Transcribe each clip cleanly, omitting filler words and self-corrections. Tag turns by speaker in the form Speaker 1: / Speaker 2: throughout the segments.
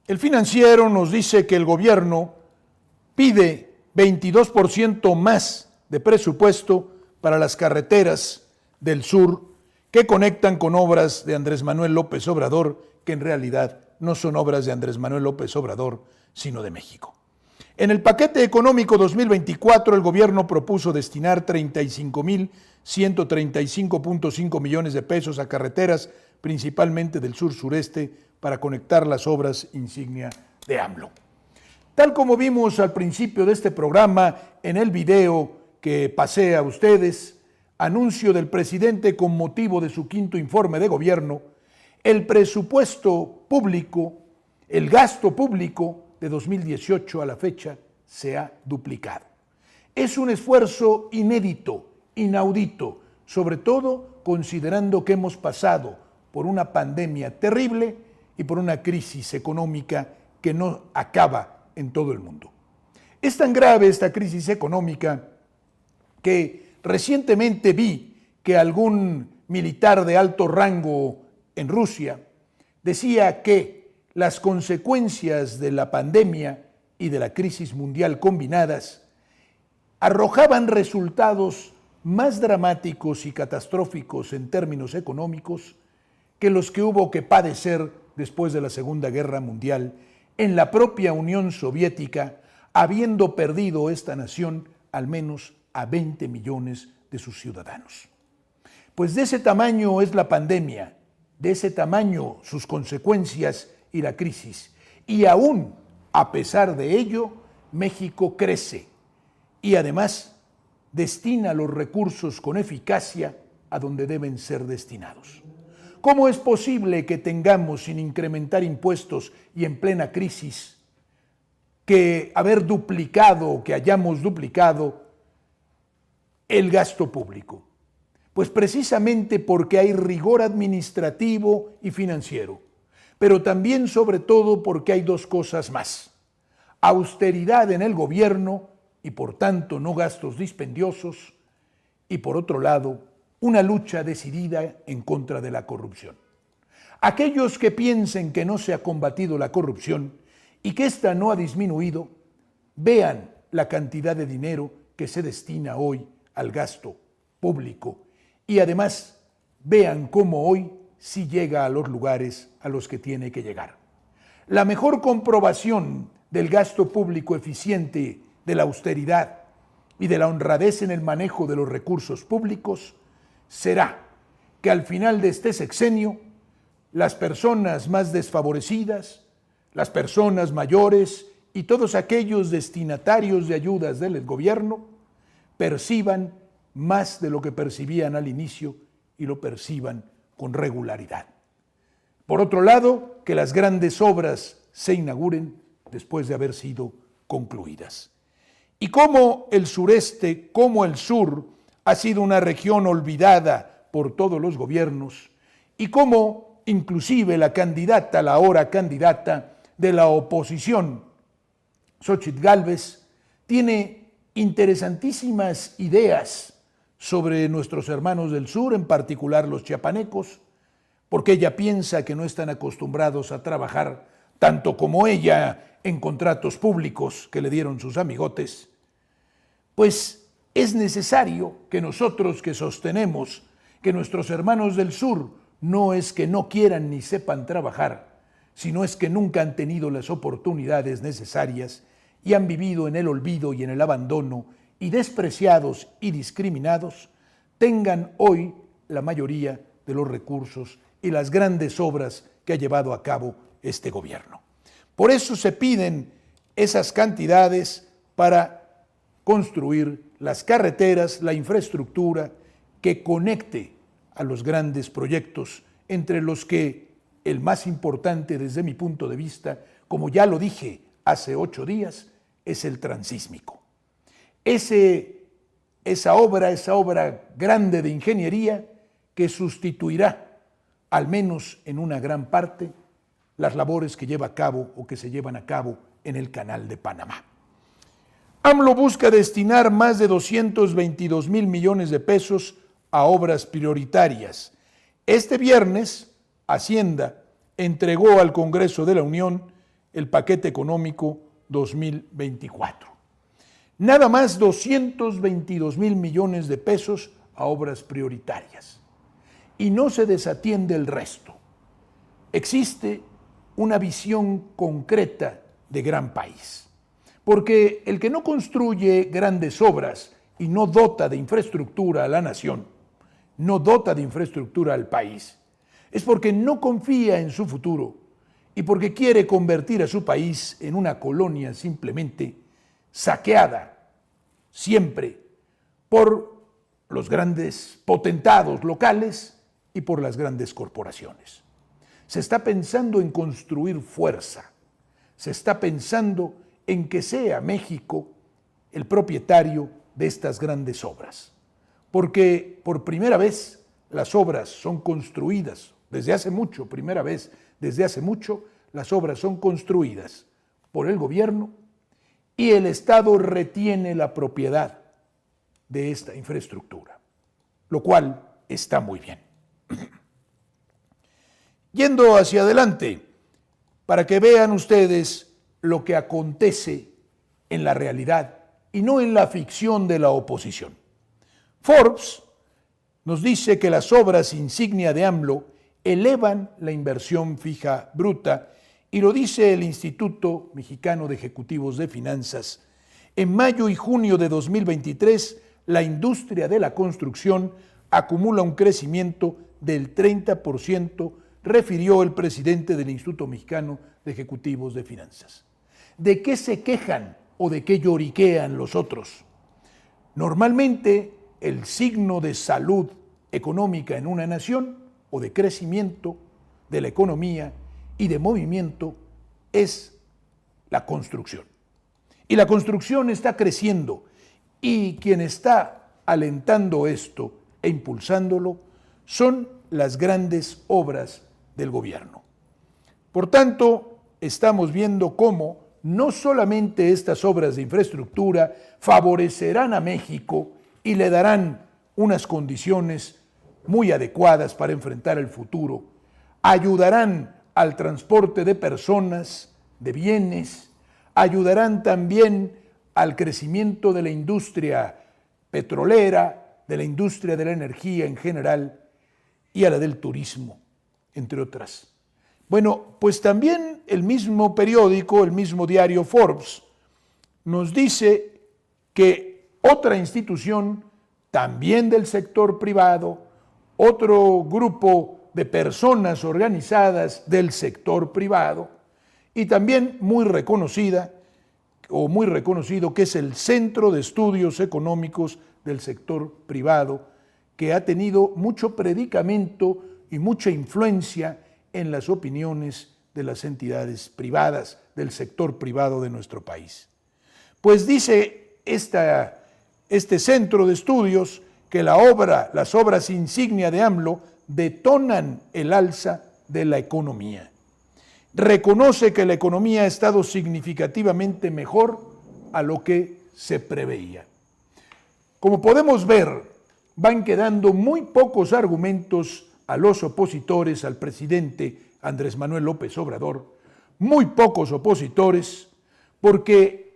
Speaker 1: El Financiero nos dice que el gobierno pide 22% más de presupuesto para las carreteras del sur que conectan con obras de Andrés Manuel López Obrador, que en realidad no son obras de Andrés Manuel López Obrador, sino de México. En el paquete económico 2024, el gobierno propuso destinar 35,135.5 millones de pesos a carreteras, principalmente del sur-sureste, para conectar las obras insignia de AMLO. Tal como vimos al principio de este programa, en el video que pasé a ustedes, anuncio del presidente con motivo de su quinto informe de gobierno, el presupuesto público, el gasto público de 2018 a la fecha se ha duplicado. Es un esfuerzo inédito, inaudito, sobre todo considerando que hemos pasado por una pandemia terrible y por una crisis económica que no acaba en todo el mundo. Es tan grave esta crisis económica que recientemente vi que algún militar de alto rango en Rusia decía que las consecuencias de la pandemia y de la crisis mundial combinadas arrojaban resultados más dramáticos y catastróficos en términos económicos que los que hubo que padecer después de la Segunda Guerra Mundial en la propia Unión Soviética, habiendo perdido esta nación al menos a 20 millones de sus ciudadanos. Pues de ese tamaño es la pandemia, de ese tamaño sus consecuencias y la crisis. Y aún, a pesar de ello, México crece y además destina los recursos con eficacia a donde deben ser destinados. ¿Cómo es posible que tengamos, sin incrementar impuestos y en plena crisis, que haber duplicado, que hayamos duplicado el gasto público? Pues precisamente porque hay rigor administrativo y financiero, pero también sobre todo porque hay dos cosas más: austeridad en el gobierno y por tanto no gastos dispendiosos, y por otro lado, una lucha decidida en contra de la corrupción. Aquellos que piensen que no se ha combatido la corrupción y que ésta no ha disminuido, vean la cantidad de dinero que se destina hoy al gasto público y además vean cómo hoy sí llega a los lugares a los que tiene que llegar. La mejor comprobación del gasto público eficiente, de la austeridad y de la honradez en el manejo de los recursos públicos será que al final de este sexenio las personas más desfavorecidas, las personas mayores y todos aquellos destinatarios de ayudas del gobierno perciban más de lo que percibían al inicio y lo perciban con regularidad. Por otro lado, que las grandes obras se inauguren después de haber sido concluidas. Y como el sureste, como el sur, ha sido una región olvidada por todos los gobiernos, y como inclusive la candidata, la ahora candidata de la oposición, Xóchitl Gálvez, tiene interesantísimas ideas sobre nuestros hermanos del sur, en particular los chiapanecos, porque ella piensa que no están acostumbrados a trabajar tanto como ella en contratos públicos que le dieron sus amigotes. Pues es necesario que nosotros que sostenemos que nuestros hermanos del sur no es que no quieran ni sepan trabajar, sino es que nunca han tenido las oportunidades necesarias y han vivido en el olvido y en el abandono y despreciados y discriminados, tengan hoy la mayoría de los recursos y las grandes obras que ha llevado a cabo este gobierno. Por eso se piden esas cantidades para construir las carreteras, la infraestructura que conecte a los grandes proyectos, entre los que el más importante desde mi punto de vista, como ya lo dije hace 8 días, es el transísmico. Esa obra grande de ingeniería que sustituirá, al menos en una gran parte, las labores que lleva a cabo o que se llevan a cabo en el Canal de Panamá. AMLO busca destinar más de 222,000 millones de pesos a obras prioritarias. Este viernes, Hacienda entregó al Congreso de la Unión el paquete económico 2024. Nada más 222,000 millones de pesos a obras prioritarias. Y no se desatiende el resto. Existe una visión concreta de gran país. Porque el que no construye grandes obras y no dota de infraestructura a la nación, no dota de infraestructura al país, es porque no confía en su futuro y porque quiere convertir a su país en una colonia simplemente saqueada siempre por los grandes potentados locales y por las grandes corporaciones. Se está pensando en construir fuerza, se está pensando en que sea México el propietario de estas grandes obras, porque por primera vez las obras son construidas, desde hace mucho, primera vez desde hace mucho, las obras son construidas por el gobierno y el Estado retiene la propiedad de esta infraestructura, lo cual está muy bien. Yendo hacia adelante, para que vean ustedes lo que acontece en la realidad y no en la ficción de la oposición. Forbes nos dice que las obras insignia de AMLO elevan la inversión fija bruta, y lo dice el Instituto Mexicano de Ejecutivos de Finanzas. En mayo y junio de 2023, la industria de la construcción acumula un crecimiento del 30%, refirió el presidente del Instituto Mexicano de Ejecutivos de Finanzas. ¿De qué se quejan o de qué lloriquean los otros? Normalmente, el signo de salud económica en una nación o de crecimiento de la economía y de movimiento es la construcción. Y la construcción está creciendo, y quien está alentando esto e impulsándolo son las grandes obras del gobierno. Por tanto, estamos viendo cómo no solamente estas obras de infraestructura favorecerán a México y le darán unas condiciones muy adecuadas para enfrentar el futuro, ayudarán al transporte de personas, de bienes, ayudarán también al crecimiento de la industria petrolera, de la industria de la energía en general y a la del turismo, entre otras. Bueno, pues también el mismo periódico, el mismo diario Forbes, nos dice que otra institución, también del sector privado, otro grupo de personas organizadas del sector privado, y también muy reconocida o muy reconocido, que es el Centro de Estudios Económicos del Sector Privado, que ha tenido mucho predicamento y mucha influencia en las opiniones de las entidades privadas, del sector privado de nuestro país. Pues dice este centro de estudios que las obras insignia de AMLO detonan el alza de la economía. Reconoce que la economía ha estado significativamente mejor a lo que se preveía. Como podemos ver, van quedando muy pocos argumentos a los opositores al presidente Andrés Manuel López Obrador, muy pocos opositores, porque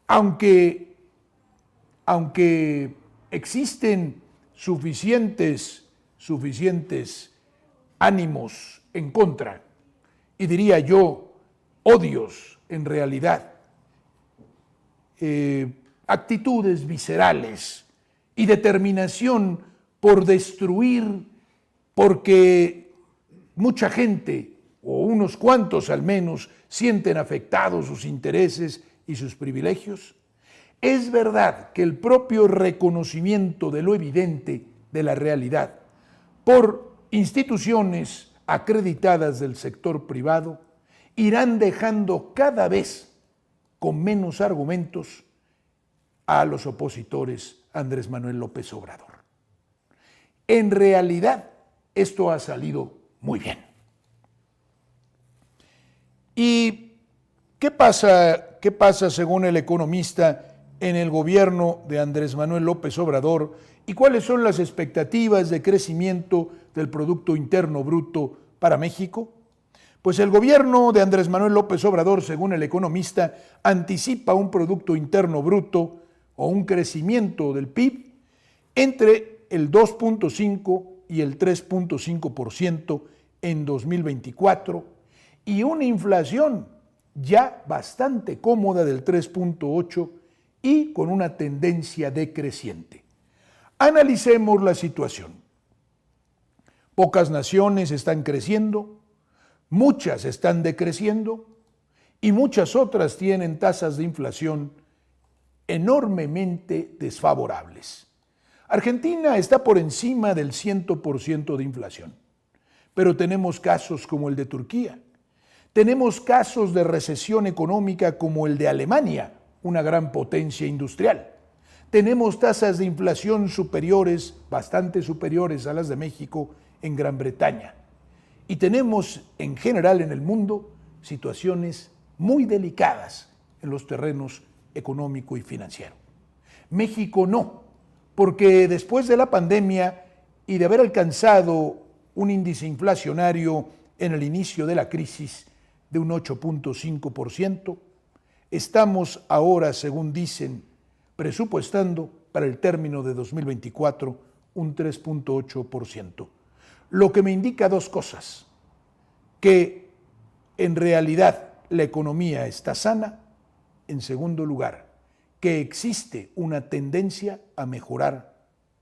Speaker 1: aunque existen suficientes ánimos en contra, y diría yo, odios en realidad, actitudes viscerales y determinación por destruir, porque mucha gente, o unos cuantos al menos, sienten afectados sus intereses y sus privilegios. Es verdad que el propio reconocimiento de lo evidente de la realidad por instituciones acreditadas del sector privado irán dejando cada vez con menos argumentos a los opositores a Andrés Manuel López Obrador. En realidad, esto ha salido muy bien. ¿Y qué pasa según el economista en el gobierno de Andrés Manuel López Obrador, y cuáles son las expectativas de crecimiento del Producto Interno Bruto para México? Pues el gobierno de Andrés Manuel López Obrador, según El Economista, anticipa un Producto Interno Bruto o un crecimiento del PIB entre el 2.5 y el 3.5% en 2024 y una inflación ya bastante cómoda del 3.8% y con una tendencia decreciente. Analicemos la situación. Pocas naciones están creciendo, muchas están decreciendo y muchas otras tienen tasas de inflación enormemente desfavorables. Argentina está por encima del 100% de inflación, pero tenemos casos como el de Turquía. Tenemos casos de recesión económica como el de Alemania, una gran potencia industrial. Tenemos tasas de inflación superiores, bastante superiores a las de México en Gran Bretaña. Y tenemos en general en el mundo situaciones muy delicadas en los terrenos económico y financiero. México no, porque después de la pandemia y de haber alcanzado un índice inflacionario en el inicio de la crisis de un 8.5%, estamos ahora, según dicen, presupuestando para el término de 2024 un 3.8%. Lo que me indica dos cosas: que en realidad la economía está sana. En segundo lugar, que existe una tendencia a mejorar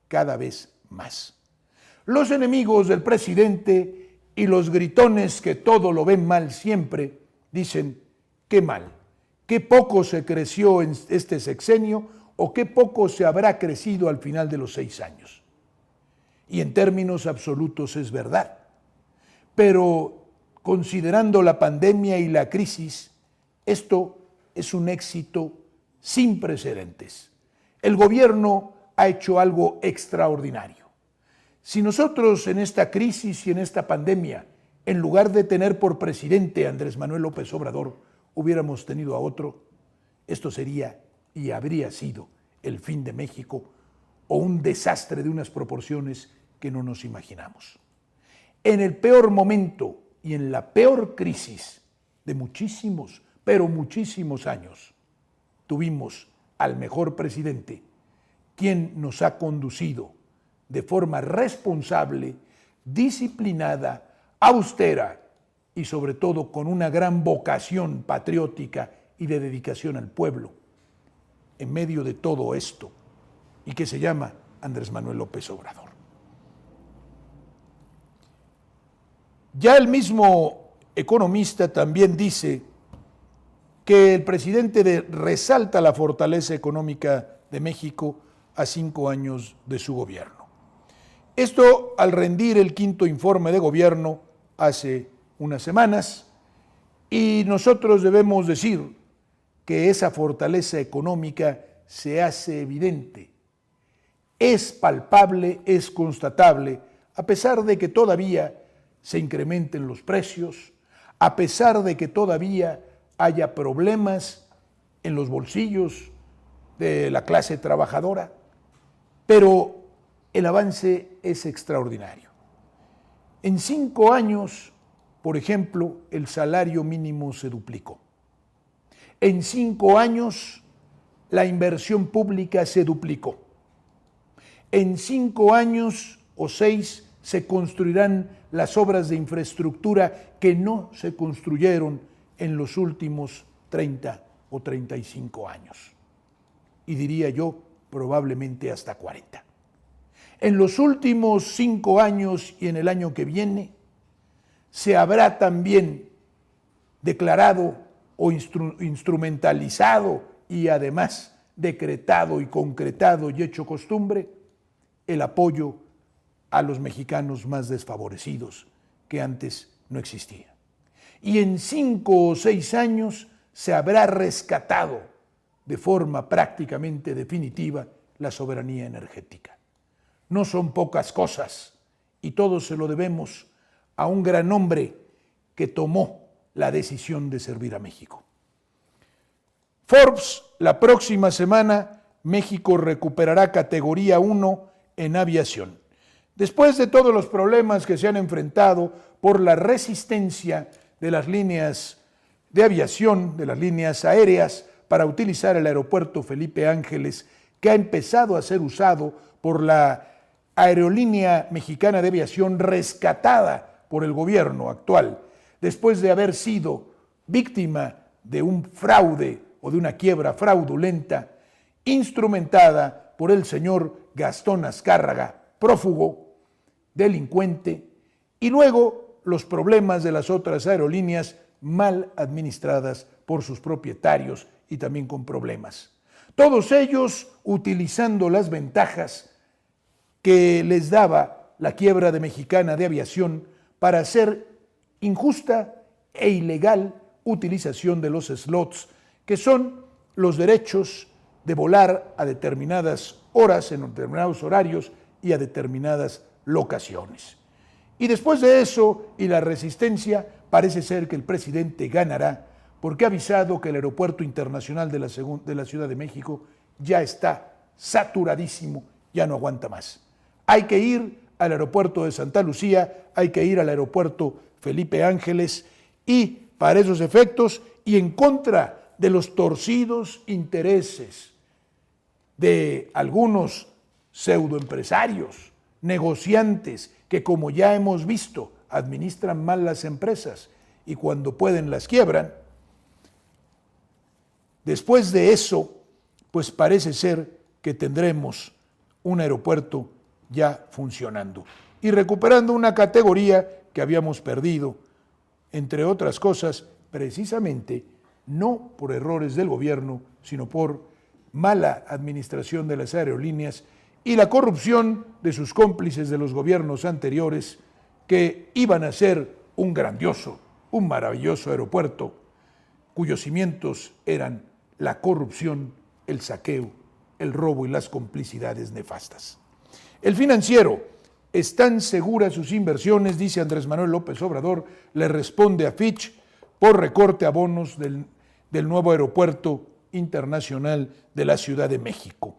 Speaker 1: cada vez más. Los enemigos del presidente y los gritones que todo lo ven mal siempre dicen: qué mal, qué poco se creció en este sexenio o qué poco se habrá crecido al final de los 6 años. Y en términos absolutos es verdad. Pero considerando la pandemia y la crisis, esto es un éxito sin precedentes. El gobierno ha hecho algo extraordinario. Si nosotros en esta crisis y en esta pandemia, en lugar de tener por presidente a Andrés Manuel López Obrador, hubiéramos tenido a otro, esto sería y habría sido el fin de México o un desastre de unas proporciones que no nos imaginamos. En el peor momento y en la peor crisis de muchísimos, pero muchísimos años, tuvimos al mejor presidente, quien nos ha conducido de forma responsable, disciplinada, austera y sobre todo con una gran vocación patriótica y de dedicación al pueblo, en medio de todo esto, y que se llama Andrés Manuel López Obrador. Ya el mismo Economista también dice que el presidente resalta la fortaleza económica de México a 5 años de su gobierno. Esto al rendir el quinto informe de gobierno hace unas semanas, y nosotros debemos decir que esa fortaleza económica se hace evidente, es palpable, es constatable, a pesar de que todavía se incrementen los precios, a pesar de que todavía haya problemas en los bolsillos de la clase trabajadora, pero el avance es extraordinario. En 5 años, por ejemplo, el salario mínimo se duplicó. En 5 años, la inversión pública se duplicó. En 5 años o 6 se construirán las obras de infraestructura que no se construyeron en los últimos 30 o 35 años. Y diría yo, probablemente hasta 40. En los últimos 5 años y en el año que viene, se habrá también declarado o instrumentalizado y además decretado y concretado y hecho costumbre el apoyo a los mexicanos más desfavorecidos, que antes no existía. Y en 5 o 6 años se habrá rescatado de forma prácticamente definitiva la soberanía energética. No son pocas cosas, y todo se lo debemos a un gran hombre que tomó la decisión de servir a México. Forbes: la próxima semana México recuperará categoría 1 en aviación. Después de todos los problemas que se han enfrentado por la resistencia de las líneas de aviación, de las líneas aéreas, para utilizar el aeropuerto Felipe Ángeles, que ha empezado a ser usado por la aerolínea mexicana de aviación rescatada por el gobierno actual, después de haber sido víctima de un fraude o de una quiebra fraudulenta, instrumentada por el señor Gastón Azcárraga, prófugo, delincuente, y luego los problemas de las otras aerolíneas mal administradas por sus propietarios y también con problemas. Todos ellos utilizando las ventajas que les daba la quiebra de Mexicana de Aviación para hacer injusta e ilegal utilización de los slots, que son los derechos de volar a determinadas horas, en determinados horarios y a determinadas locaciones. Y después de eso y la resistencia, parece ser que el presidente ganará, porque ha avisado que el aeropuerto internacional de la Ciudad de México ya está saturadísimo, ya no aguanta más. Hay que ir al aeropuerto de Santa Lucía, hay que ir al aeropuerto Felipe Ángeles, y para esos efectos y en contra de los torcidos intereses de algunos pseudoempresarios, negociantes, que como ya hemos visto, administran mal las empresas y cuando pueden las quiebran. Después de eso, pues parece ser que tendremos un aeropuerto ya funcionando y recuperando una categoría que habíamos perdido, entre otras cosas, precisamente no por errores del gobierno, sino por mala administración de las aerolíneas y la corrupción de sus cómplices de los gobiernos anteriores, que iban a ser un grandioso, un maravilloso aeropuerto, cuyos cimientos eran la corrupción, el saqueo, el robo y las complicidades nefastas. El Financiero: ¿están seguras sus inversiones? Dice Andrés Manuel López Obrador, le responde a Fitch por recorte a bonos del nuevo aeropuerto internacional de la Ciudad de México.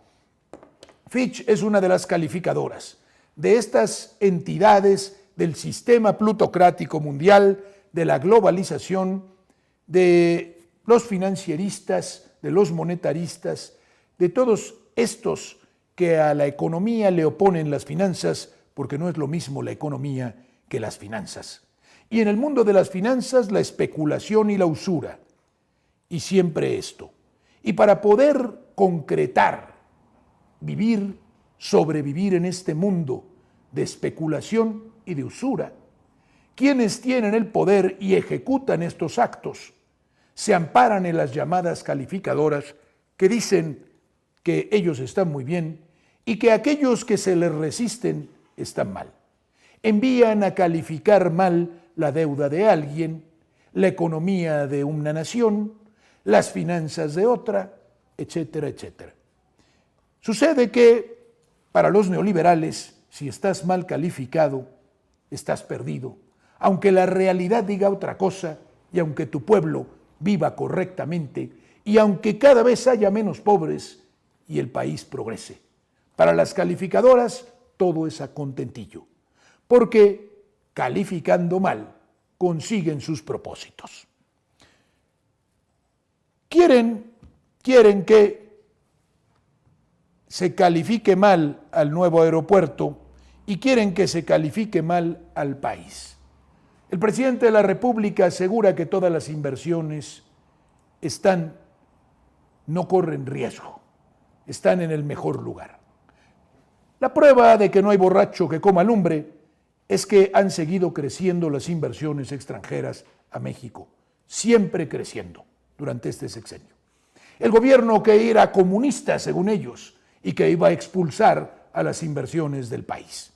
Speaker 1: Fitch es una de las calificadoras de estas entidades del sistema plutocrático mundial, de la globalización, de los financieristas, de los monetaristas, de todos estos que a la economía le oponen las finanzas, porque no es lo mismo la economía que las finanzas. Y en el mundo de las finanzas, la especulación y la usura, y siempre esto. Y para poder concretar, vivir, sobrevivir en este mundo de especulación y de usura, quienes tienen el poder y ejecutan estos actos se amparan en las llamadas calificadoras que dicen que ellos están muy bien y que aquellos que se les resisten están mal. Envían a calificar mal la deuda de alguien, la economía de una nación, las finanzas de otra, etcétera, etcétera. Sucede que para los neoliberales, si estás mal calificado, estás perdido, aunque la realidad diga otra cosa y aunque tu pueblo viva correctamente y aunque cada vez haya menos pobres y el país progrese. Para las calificadoras todo es a contentillo, porque calificando mal consiguen sus propósitos. Quieren que se califique mal al nuevo aeropuerto y quieren que se califique mal al país. El presidente de la República asegura que todas las inversiones no corren riesgo, están en el mejor lugar. La prueba de que no hay borracho que coma lumbre es que han seguido creciendo las inversiones extranjeras a México, siempre creciendo durante este sexenio. El gobierno que era comunista, según ellos, y que iba a expulsar a las inversiones del país.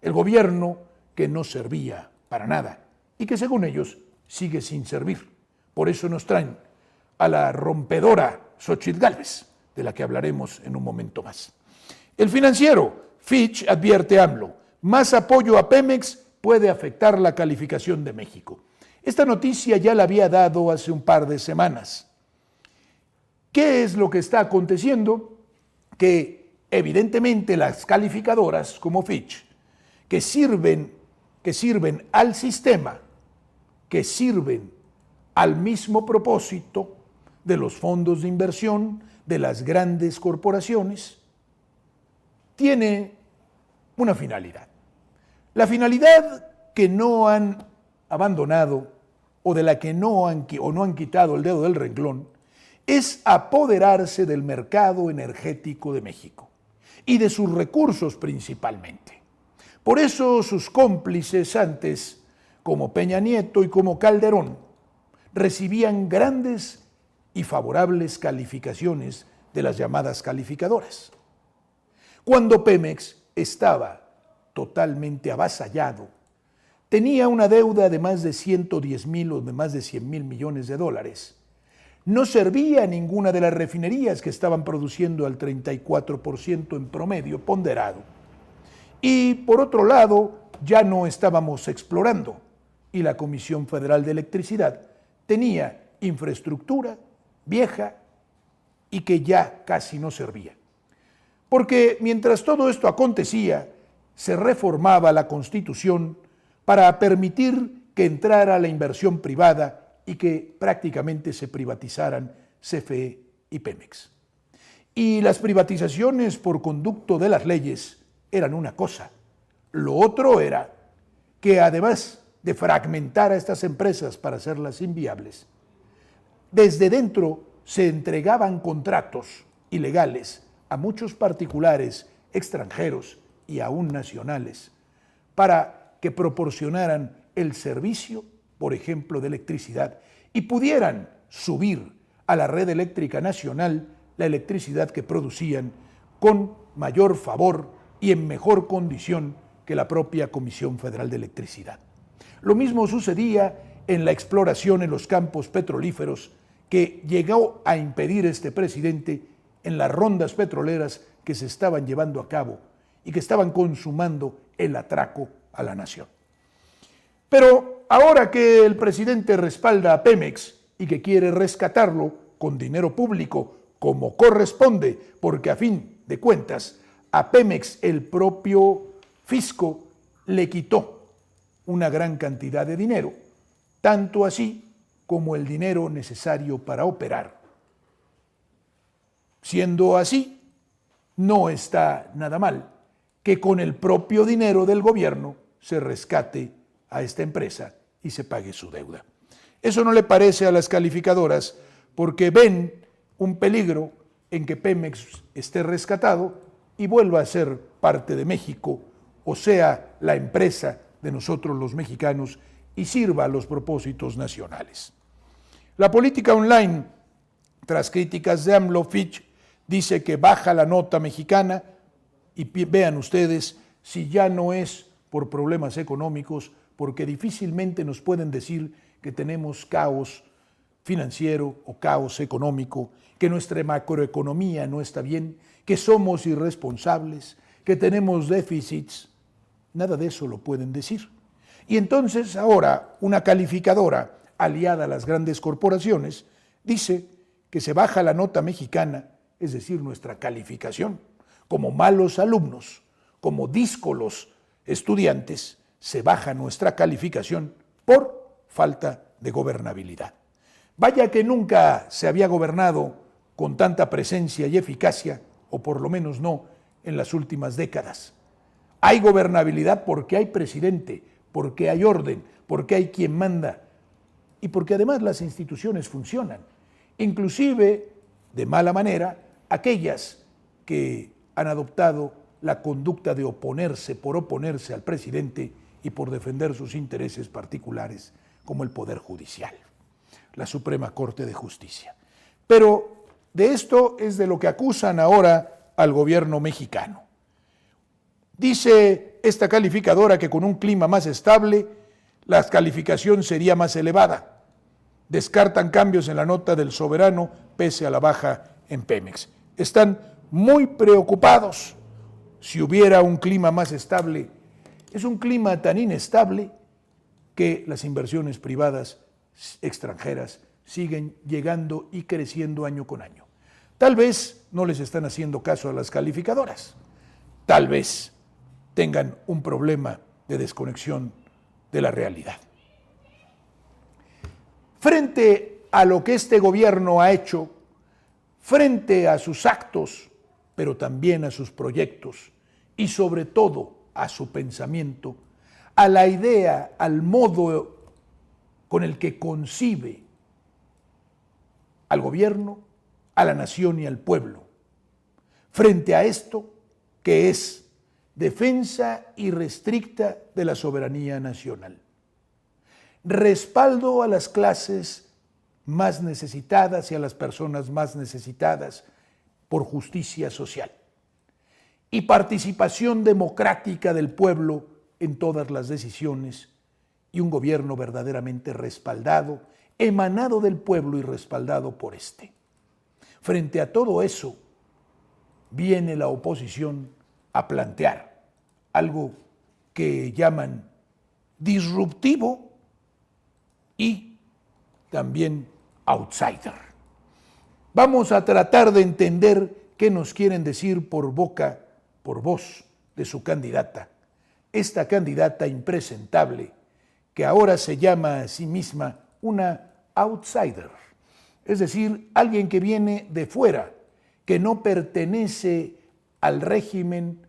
Speaker 1: El gobierno que no servía para nada y que, según ellos, sigue sin servir. Por eso nos traen a la rompedora Xóchitl Gálvez, de la que hablaremos en un momento más. El Financiero: Fitch advierte a AMLO, más apoyo a Pemex puede afectar la calificación de México. Esta noticia ya la había dado hace un par de semanas. ¿Qué es lo que está aconteciendo? Que evidentemente las calificadoras como Fitch, que sirven al sistema, que sirven al mismo propósito de los fondos de inversión, de las grandes corporaciones, tiene una finalidad. La finalidad que no han abandonado o de la que no han quitado el dedo del renglón es apoderarse del mercado energético de México y de sus recursos principalmente. Por eso sus cómplices antes, como Peña Nieto y como Calderón, recibían grandes y favorables calificaciones de las llamadas calificadoras. Cuando Pemex estaba totalmente avasallado, tenía una deuda de más de 110,000 o de más de 100,000 millones de dólares. No servía a ninguna de las refinerías que estaban produciendo al 34% en promedio ponderado. Y por otro lado, ya no estábamos explorando y la Comisión Federal de Electricidad tenía infraestructura vieja y que ya casi no servía. Porque mientras todo esto acontecía, se reformaba la Constitución para permitir que entrara la inversión privada y que prácticamente se privatizaran CFE y Pemex. Y las privatizaciones por conducto de las leyes eran una cosa. Lo otro era que además de fragmentar a estas empresas para hacerlas inviables, desde dentro se entregaban contratos ilegales a muchos particulares extranjeros y aún nacionales para que proporcionaran el servicio, por ejemplo, de electricidad y pudieran subir a la red eléctrica nacional la electricidad que producían con mayor favor y en mejor condición que la propia Comisión Federal de Electricidad. Lo mismo sucedía en la exploración en los campos petrolíferos que llegó a impedir este presidente en las rondas petroleras que se estaban llevando a cabo y que estaban consumando el atraco a la nación. Pero ahora que el presidente respalda a Pemex y que quiere rescatarlo con dinero público como corresponde, porque a fin de cuentas a Pemex el propio fisco le quitó una gran cantidad de dinero, tanto así como el dinero necesario para operar. Siendo así, no está nada mal que con el propio dinero del gobierno se rescate a esta empresa y se pague su deuda. Eso no le parece a las calificadoras porque ven un peligro en que Pemex esté rescatado y vuelva a ser parte de México, o sea, la empresa de nosotros los mexicanos y sirva a los propósitos nacionales. La política online, tras críticas de AMLO, Fitch dice que baja la nota mexicana y vean ustedes si ya no es por problemas económicos, porque difícilmente nos pueden decir que tenemos caos financiero o caos económico, que nuestra macroeconomía no está bien, que somos irresponsables, que tenemos déficits. Nada de eso lo pueden decir. Y entonces ahora una calificadora aliada a las grandes corporaciones dice que se baja la nota mexicana, es decir, nuestra calificación, como malos alumnos, como díscolos estudiantes, se baja nuestra calificación por falta de gobernabilidad. Vaya que nunca se había gobernado con tanta presencia y eficacia, o por lo menos no en las últimas décadas. Hay gobernabilidad porque hay presidente, porque hay orden, porque hay quien manda y porque además las instituciones funcionan, inclusive de mala manera aquellas que han adoptado la conducta de oponerse por oponerse al presidente y por defender sus intereses particulares, como el Poder Judicial, la Suprema Corte de Justicia. Pero de esto es de lo que acusan ahora al gobierno mexicano. Dice esta calificadora que con un clima más estable, la calificación sería más elevada. Descartan cambios en la nota del soberano pese a la baja en Pemex. Están muy preocupados. Si hubiera un clima más estable, es un clima tan inestable que las inversiones privadas extranjeras siguen llegando y creciendo año con año. Tal vez no les están haciendo caso a las calificadoras. Tal vez tengan un problema de desconexión de la realidad. Frente a lo que este gobierno ha hecho, frente a sus actos, pero también a sus proyectos y sobre todo a su pensamiento, a la idea, al modo con el que concibe al gobierno, a la nación y al pueblo. Frente a esto, que es defensa irrestricta de la soberanía nacional, respaldo a las clases más necesitadas y a las personas más necesitadas por justicia social y participación democrática del pueblo en todas las decisiones y un gobierno verdaderamente respaldado, emanado del pueblo y respaldado por éste. Frente a todo eso, viene la oposición a plantear algo que llaman disruptivo y también outsider. Vamos a tratar de entender qué nos quieren decir por boca, por voz de su candidata, esta candidata impresentable que ahora se llama a sí misma una outsider, es decir, alguien que viene de fuera, que no pertenece al régimen,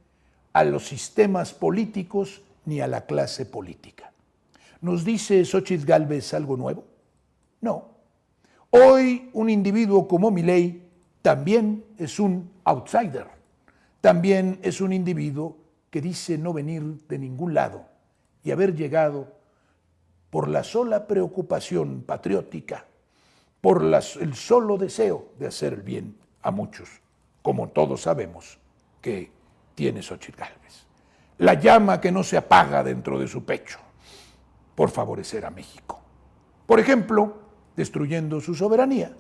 Speaker 1: a los sistemas políticos ni a la clase política. ¿Nos dice Xóchitl Gálvez algo nuevo? No. Hoy un individuo como Milei también es un outsider, también es un individuo que dice no venir de ningún lado y haber llegado por la sola preocupación patriótica, por el solo deseo de hacer el bien a muchos, como todos sabemos que tiene Xóchitl Gálvez. La llama que no se apaga dentro de su pecho por favorecer a México. Por ejemplo, destruyendo su soberanía.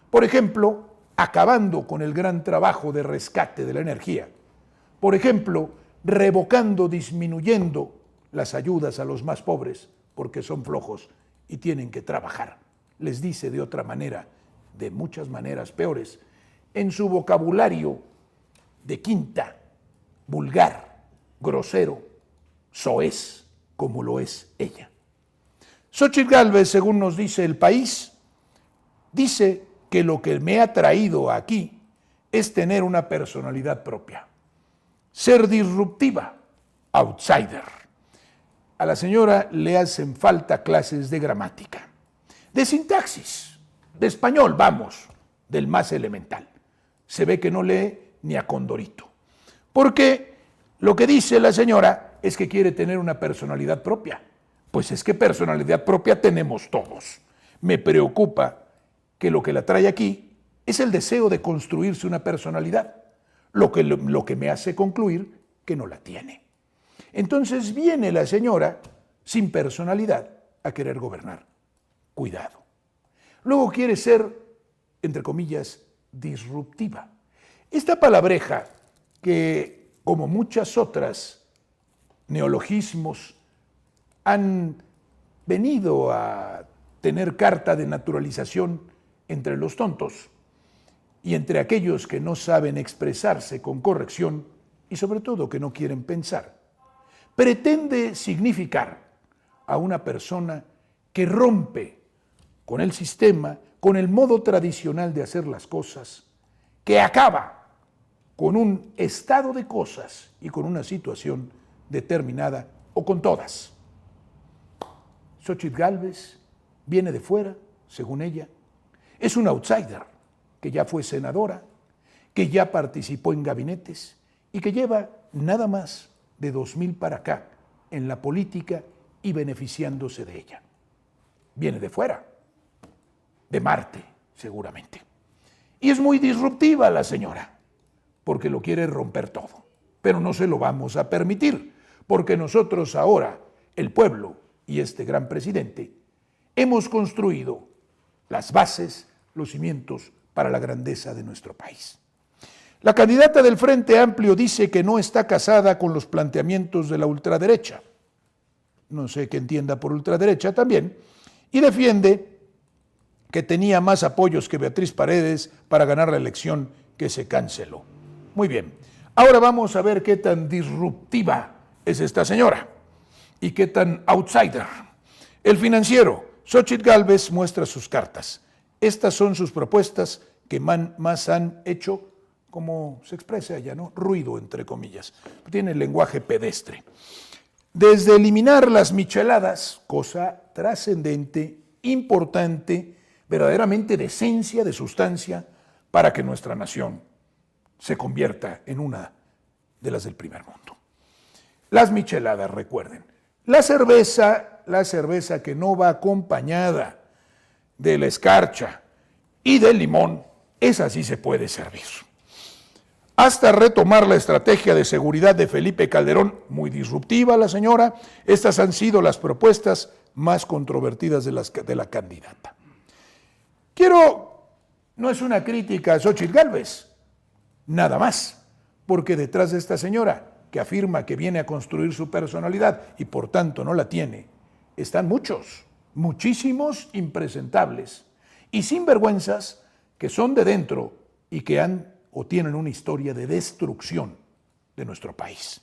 Speaker 1: Por ejemplo, acabando con el gran trabajo de rescate de la energía. Por ejemplo, revocando, disminuyendo las ayudas a los más pobres porque son flojos y tienen que trabajar. Les dice de otra manera, de muchas maneras peores, en su vocabulario de quinta, vulgar, grosero, soez, como lo es ella. Xóchitl Gálvez, según nos dice El País, dice que lo que me ha traído aquí es tener una personalidad propia, ser disruptiva, outsider. A la señora le hacen falta clases de gramática, de sintaxis, de español, vamos, del más elemental. Se ve que no lee ni a Condorito, porque lo que dice la señora es que quiere tener una personalidad propia. Pues es que personalidad propia tenemos todos. Me preocupa que lo que la trae aquí es el deseo de construirse una personalidad, lo que me hace concluir que no la tiene. Entonces viene la señora sin personalidad a querer gobernar. Cuidado. Luego quiere ser, entre comillas, disruptiva. Esta palabreja que, como muchas otras neologismos, han venido a tener carta de naturalización entre los tontos y entre aquellos que no saben expresarse con corrección y sobre todo que no quieren pensar. Pretende significar a una persona que rompe con el sistema, con el modo tradicional de hacer las cosas, que acaba con un estado de cosas y con una situación determinada o con todas. Xóchitl Gálvez viene de fuera, según ella, es un outsider que ya fue senadora, que ya participó en gabinetes y que lleva nada más de 2000 para acá en la política y beneficiándose de ella. Viene de fuera, de Marte, seguramente. Y es muy disruptiva la señora, porque lo quiere romper todo. Pero no se lo vamos a permitir, porque nosotros ahora, el pueblo y este gran presidente, hemos construido las bases, los cimientos para la grandeza de nuestro país. La candidata del Frente Amplio dice que no está casada con los planteamientos de la ultraderecha, no sé qué entienda por ultraderecha también, y defiende que tenía más apoyos que Beatriz Paredes para ganar la elección que se canceló. Muy bien, ahora vamos a ver qué tan disruptiva es esta señora y qué tan outsider. El Financiero, Xóchitl Gálvez muestra sus cartas. Estas son sus propuestas que más han hecho, como se expresa allá, ¿no? Ruido, entre comillas. Tiene lenguaje pedestre. Desde eliminar las micheladas, cosa trascendente, importante, verdaderamente de esencia, de sustancia, para que nuestra nación se convierta en una de las del primer mundo. Las micheladas, recuerden, la cerveza que no va acompañada de la escarcha y del limón, esa sí se puede servir. Hasta retomar la estrategia de seguridad de Felipe Calderón, muy disruptiva la señora, estas han sido las propuestas más controvertidas de la candidata. No es una crítica a Xóchitl Gálvez, nada más, porque detrás de esta señora, que afirma que viene a construir su personalidad y por tanto no la tiene, están muchísimos impresentables y sinvergüenzas que son de dentro y que han o tienen una historia de destrucción de nuestro país.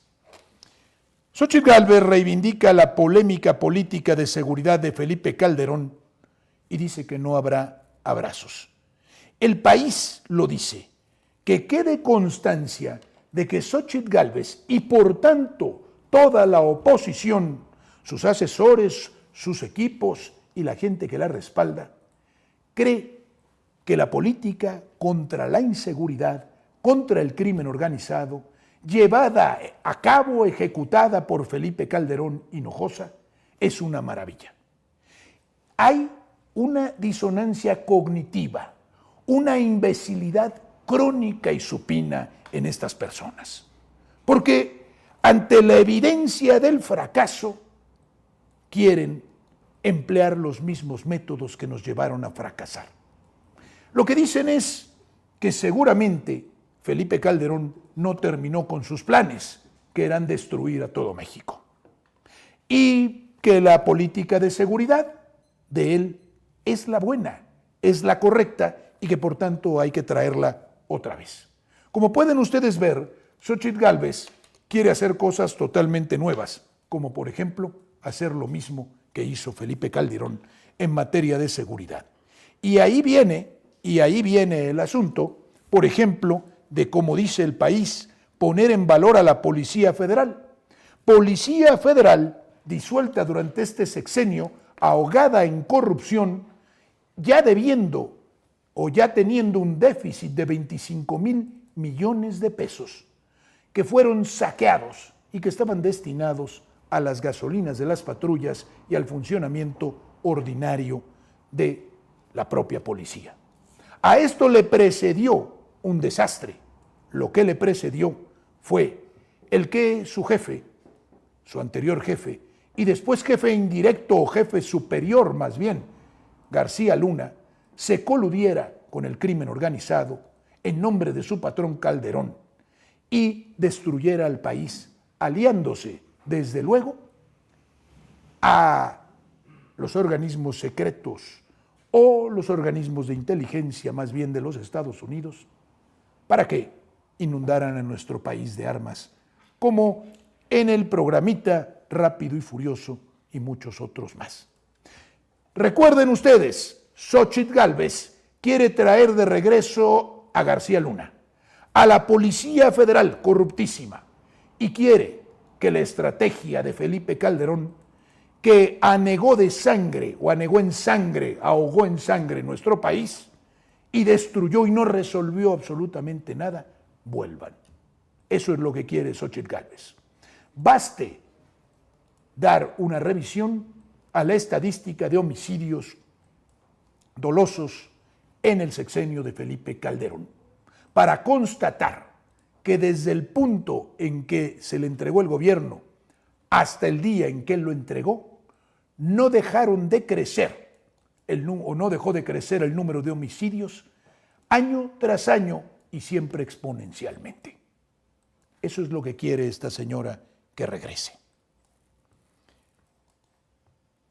Speaker 1: Xóchitl Gálvez reivindica la polémica política de seguridad de Felipe Calderón y dice que no habrá abrazos. El País lo dice, que quede constancia de que Xóchitl Gálvez y por tanto toda la oposición, sus asesores, sus equipos y la gente que la respalda, cree que la política contra la inseguridad, contra el crimen organizado, llevada a cabo, ejecutada por Felipe Calderón Hinojosa, es una maravilla. Hay una disonancia cognitiva, una imbecilidad crónica y supina en estas personas. Porque ante la evidencia del fracaso, quieren emplear los mismos métodos que nos llevaron a fracasar. Lo que dicen es que seguramente Felipe Calderón no terminó con sus planes, que eran destruir a todo México. Y que la política de seguridad de él es la buena, es la correcta y que por tanto hay que traerla otra vez. Como pueden ustedes ver, Xóchitl Gálvez quiere hacer cosas totalmente nuevas, como por ejemplo hacer lo mismo que hizo Felipe Calderón en materia de seguridad. Y ahí viene el asunto, por ejemplo, de, como dice El País, poner en valor a la Policía Federal. Policía Federal disuelta durante este sexenio, ahogada en corrupción, ya debiendo o ya teniendo un déficit de 25,000 millones de pesos que fueron saqueados y que estaban destinados a las gasolinas de las patrullas y al funcionamiento ordinario de la propia policía. A esto le precedió un desastre. Lo que le precedió fue el que su jefe, su anterior jefe, y después jefe indirecto o jefe superior más bien, García Luna, se coludiera con el crimen organizado en nombre de su patrón Calderón y destruyera al país, aliándose, desde luego, a los organismos secretos o los organismos de inteligencia, más bien de los Estados Unidos, para que inundaran a nuestro país de armas, como en el programita Rápido y Furioso y muchos otros más. Recuerden ustedes, Xóchitl Gálvez quiere traer de regreso a García Luna, a la Policía Federal corruptísima, y quiere que la estrategia de Felipe Calderón, que anegó de sangre o anegó en sangre, ahogó en sangre nuestro país y destruyó y no resolvió absolutamente nada, vuelvan. Eso es lo que quiere Xóchitl Gálvez. Baste dar una revisión a la estadística de homicidios dolosos en el sexenio de Felipe Calderón para constatar que desde el punto en que se le entregó el gobierno hasta el día en que él lo entregó, no dejaron de crecer no dejó de crecer el número de homicidios año tras año y siempre exponencialmente. Eso es lo que quiere esta señora que regrese.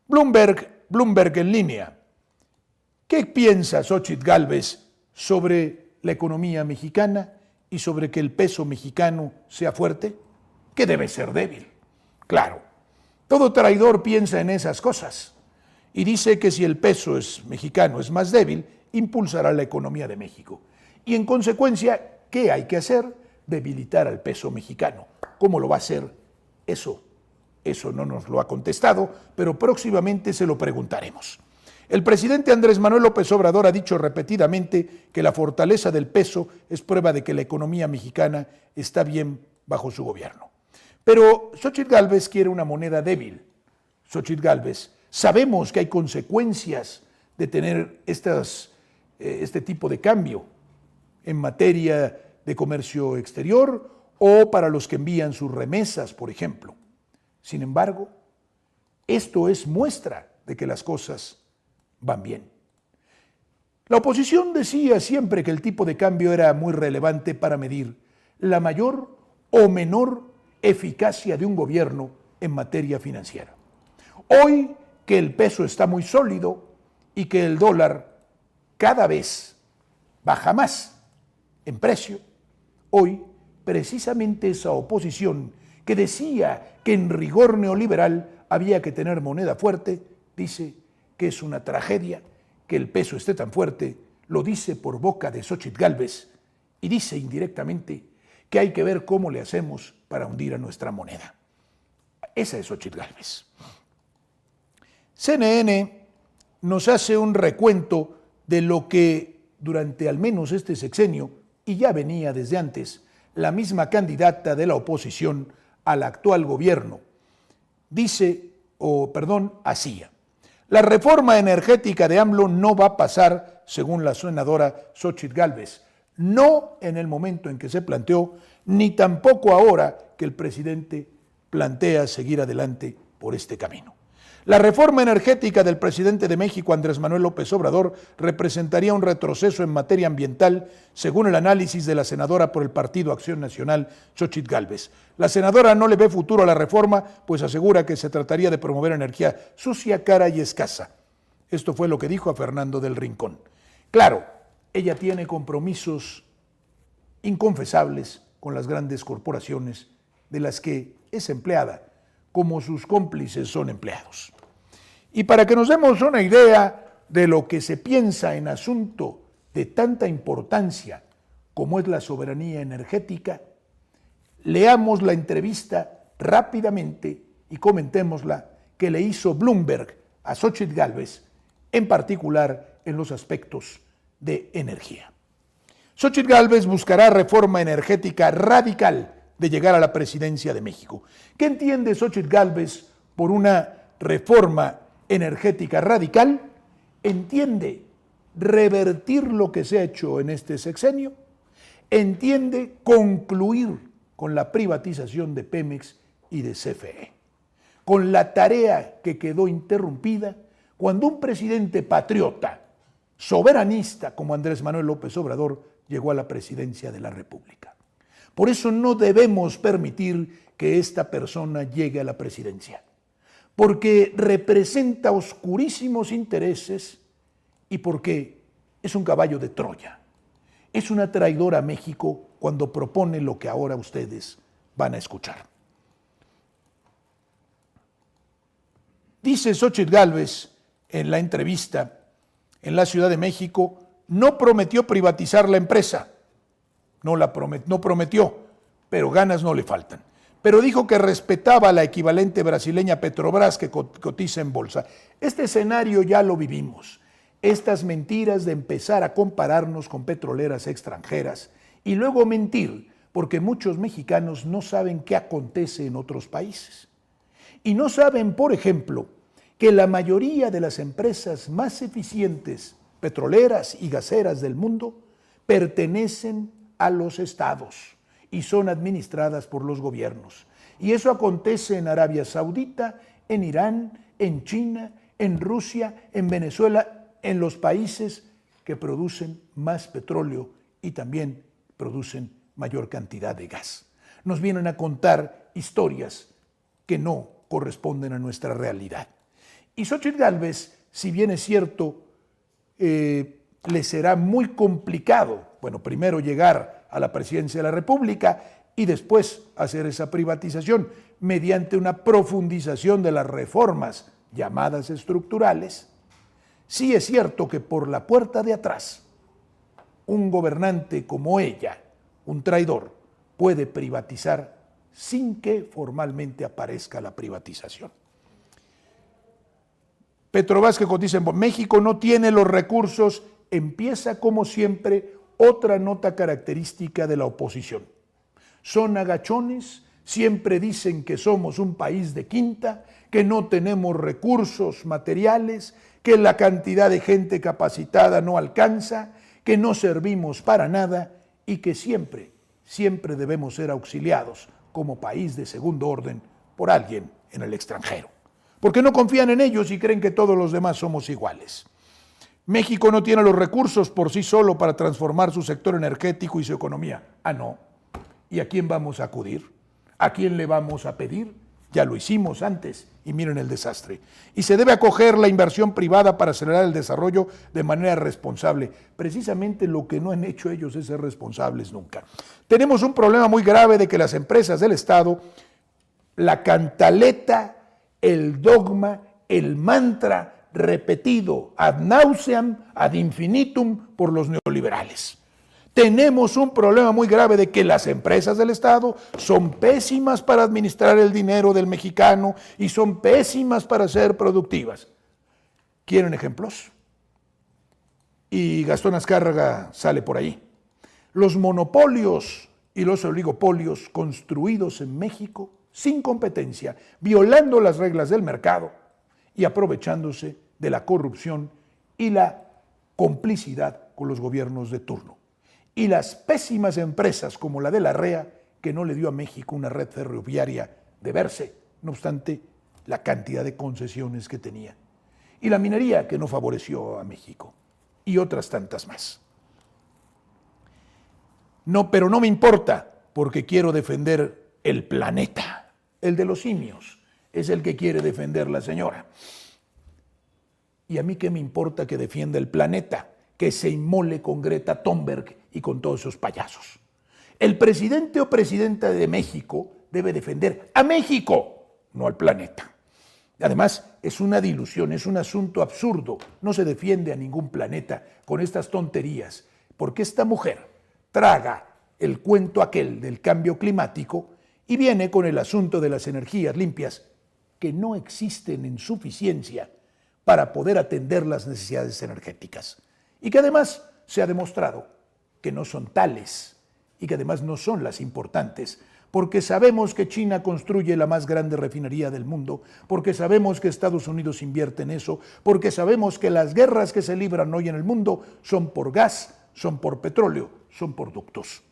Speaker 1: Bloomberg en línea. ¿Qué piensa Xóchitl Gálvez sobre la economía mexicana y sobre que el peso mexicano sea fuerte? Que debe ser débil. Claro, todo traidor piensa en esas cosas. y dice que si el peso mexicano es más débil, impulsará la economía de México. Y en consecuencia, ¿qué hay que hacer? Debilitar al peso mexicano. ¿Cómo lo va a hacer? Eso no nos lo ha contestado, pero próximamente se lo preguntaremos. El presidente Andrés Manuel López Obrador ha dicho repetidamente que la fortaleza del peso es prueba de que la economía mexicana está bien bajo su gobierno. Pero Xóchitl Gálvez quiere una moneda débil. Xóchitl Gálvez, sabemos que hay consecuencias de tener este tipo de cambio en materia de comercio exterior o para los que envían sus remesas, por ejemplo. Sin embargo, esto es muestra de que las cosas van bien. La oposición decía siempre que el tipo de cambio era muy relevante para medir la mayor o menor eficacia de un gobierno en materia financiera. Hoy que el peso está muy sólido y que el dólar cada vez baja más en precio, hoy precisamente esa oposición que decía que en rigor neoliberal había que tener moneda fuerte, dice que es una tragedia que el peso esté tan fuerte, lo dice por boca de Xóchitl Gálvez y dice indirectamente que hay que ver cómo le hacemos para hundir a nuestra moneda. Esa es Xóchitl Gálvez. CNN nos hace un recuento de lo que durante al menos este sexenio, y ya venía desde antes, la misma candidata de la oposición al actual gobierno hacía. La reforma energética de AMLO no va a pasar, según la senadora Xóchitl Gálvez, no en el momento en que se planteó, ni tampoco ahora que el presidente plantea seguir adelante por este camino. La reforma energética del presidente de México, Andrés Manuel López Obrador, representaría un retroceso en materia ambiental, según el análisis de la senadora por el Partido Acción Nacional, Xóchitl Gálvez. La senadora no le ve futuro a la reforma, pues asegura que se trataría de promover energía sucia, cara y escasa. Esto fue lo que dijo a Fernando del Rincón. Claro, ella tiene compromisos inconfesables con las grandes corporaciones de las que es empleada, como sus cómplices son empleados. Y para que nos demos una idea de lo que se piensa en asunto de tanta importancia como es la soberanía energética, leamos la entrevista rápidamente y comentémosla que le hizo Bloomberg a Xóchitl Gálvez, en particular en los aspectos de energía. Xóchitl Gálvez buscará reforma energética radical de llegar a la presidencia de México. ¿Qué entiende Xóchitl Gálvez por una reforma energética radical? Entiende revertir lo que se ha hecho en este sexenio, entiende concluir con la privatización de Pemex y de CFE, con la tarea que quedó interrumpida cuando un presidente patriota, soberanista como Andrés Manuel López Obrador llegó a la presidencia de la República. Por eso no debemos permitir que esta persona llegue a la presidencia, porque representa oscurísimos intereses y porque es un caballo de Troya. Es una traidora a México cuando propone lo que ahora ustedes van a escuchar. Dice Xóchitl Gálvez en la entrevista en la Ciudad de México, no prometió privatizar la empresa, no prometió, pero ganas no le faltan. Pero dijo que respetaba la equivalente brasileña Petrobras que cotiza en bolsa. Este escenario ya lo vivimos. Estas mentiras de empezar a compararnos con petroleras extranjeras y luego mentir porque muchos mexicanos no saben qué acontece en otros países. Y no saben, por ejemplo, que la mayoría de las empresas más eficientes petroleras y gaseras del mundo pertenecen a los estados y son administradas por los gobiernos. Y eso acontece en Arabia Saudita, en Irán, en China, en Rusia, en Venezuela, en los países que producen más petróleo y también producen mayor cantidad de gas. Nos vienen a contar historias que no corresponden a nuestra realidad. Y Xóchitl Gálvez, si bien es cierto, le será muy complicado, primero llegar a la presidencia de la República y después hacer esa privatización mediante una profundización de las reformas llamadas estructurales, sí es cierto que por la puerta de atrás, un gobernante como ella, un traidor, puede privatizar sin que formalmente aparezca la privatización. Petrovázquez cotiza en México no tiene los recursos, empieza como siempre otra nota característica de la oposición. Son agachones, siempre dicen que somos un país de quinta, que no tenemos recursos materiales, que la cantidad de gente capacitada no alcanza, que no servimos para nada y que siempre debemos ser auxiliados como país de segundo orden por alguien en el extranjero. Porque no confían en ellos y creen que todos los demás somos iguales. México no tiene los recursos por sí solo para transformar su sector energético y su economía. Ah, no. ¿Y a quién vamos a acudir? ¿A quién le vamos a pedir? Ya lo hicimos antes y miren el desastre. Y se debe acoger la inversión privada para acelerar el desarrollo de manera responsable. Precisamente lo que no han hecho ellos es ser responsables nunca. Tenemos un problema muy grave de que las empresas del Estado, la cantaleta, el dogma, el mantra repetido ad nauseam, ad infinitum por los neoliberales. Tenemos un problema muy grave de que las empresas del Estado son pésimas para administrar el dinero del mexicano y son pésimas para ser productivas. ¿Quieren ejemplos? Y Gastón Azcárraga sale por ahí. Los monopolios y los oligopolios construidos en México sin competencia, violando las reglas del mercado y aprovechándose de la corrupción y la complicidad con los gobiernos de turno. Y las pésimas empresas como la de la REA, que no le dio a México una red ferroviaria de verse, no obstante la cantidad de concesiones que tenía. Y la minería, que no favoreció a México. Y otras tantas más. No, pero no me importa, porque quiero defender el planeta. El de los simios es el que quiere defender la señora. ¿Y a mí qué me importa que defienda el planeta? Que se inmole con Greta Thunberg y con todos esos payasos. El presidente o presidenta de México debe defender a México, no al planeta. Además, es una dilución, es un asunto absurdo. No se defiende a ningún planeta con estas tonterías, porque esta mujer traga el cuento aquel del cambio climático y viene con el asunto de las energías limpias, que no existen en suficiencia para poder atender las necesidades energéticas. Y que además se ha demostrado que no son tales y que además no son las importantes, porque sabemos que China construye la más grande refinería del mundo, porque sabemos que Estados Unidos invierte en eso, porque sabemos que las guerras que se libran hoy en el mundo son por gas, son por petróleo, son por ductos.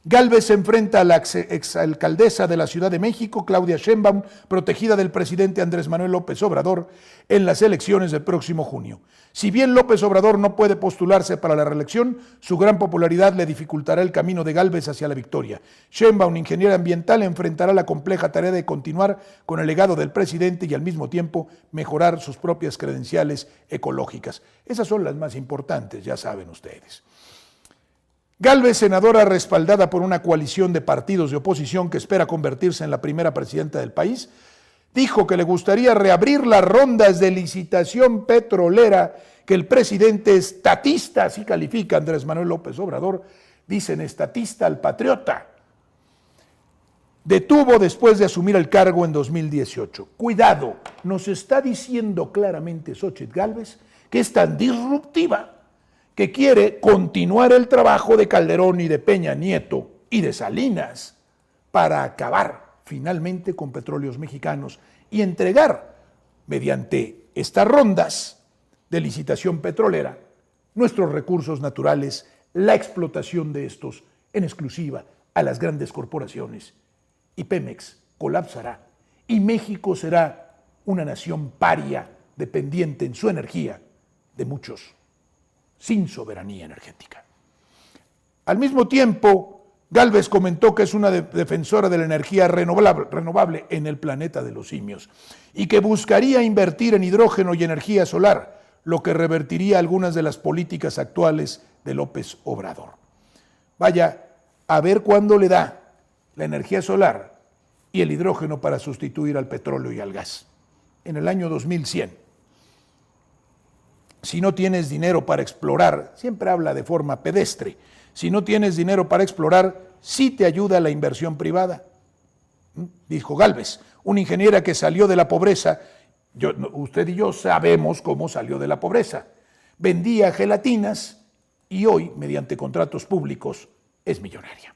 Speaker 1: Gálvez se enfrenta a la exalcaldesa de la Ciudad de México, Claudia Sheinbaum, protegida del presidente Andrés Manuel López Obrador, en las elecciones del próximo junio. Si bien López Obrador no puede postularse para la reelección, su gran popularidad le dificultará el camino de Gálvez hacia la victoria. Sheinbaum, ingeniera ambiental, enfrentará la compleja tarea de continuar con el legado del presidente y al mismo tiempo mejorar sus propias credenciales ecológicas. Esas son las más importantes, ya saben ustedes. Gálvez, senadora respaldada por una coalición de partidos de oposición que espera convertirse en la primera presidenta del país, dijo que le gustaría reabrir las rondas de licitación petrolera que el presidente estatista, así califica Andrés Manuel López Obrador, dicen estatista al patriota, detuvo después de asumir el cargo en 2018. Cuidado, nos está diciendo claramente Xóchitl Gálvez que es tan disruptiva que quiere continuar el trabajo de Calderón y de Peña Nieto y de Salinas para acabar finalmente con Petróleos Mexicanos y entregar, mediante estas rondas de licitación petrolera, nuestros recursos naturales, la explotación de estos en exclusiva a las grandes corporaciones. Y Pemex colapsará y México será una nación paria dependiente en su energía de muchos, sin soberanía energética. Al mismo tiempo, Gálvez comentó que es una defensora de la energía renovable en el planeta de los simios y que buscaría invertir en hidrógeno y energía solar, lo que revertiría algunas de las políticas actuales de López Obrador. Vaya, a ver cuándo le da la energía solar y el hidrógeno para sustituir al petróleo y al gas. en el año 2100. Si no tienes dinero para explorar, siempre habla de forma pedestre, si no tienes dinero para explorar, sí te ayuda la inversión privada. Dijo Gálvez, una ingeniera que salió de la pobreza. Usted y yo sabemos cómo salió de la pobreza. Vendía gelatinas y hoy, mediante contratos públicos, es millonaria.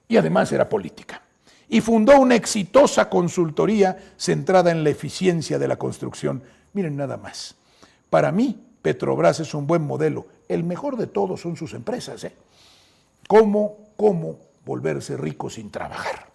Speaker 1: Y además era política. Y fundó una exitosa consultoría centrada en la eficiencia de la construcción. Miren nada más. Para mí, Petrobras es un buen modelo. El mejor de todos son sus empresas. ¿Cómo volverse rico sin trabajar?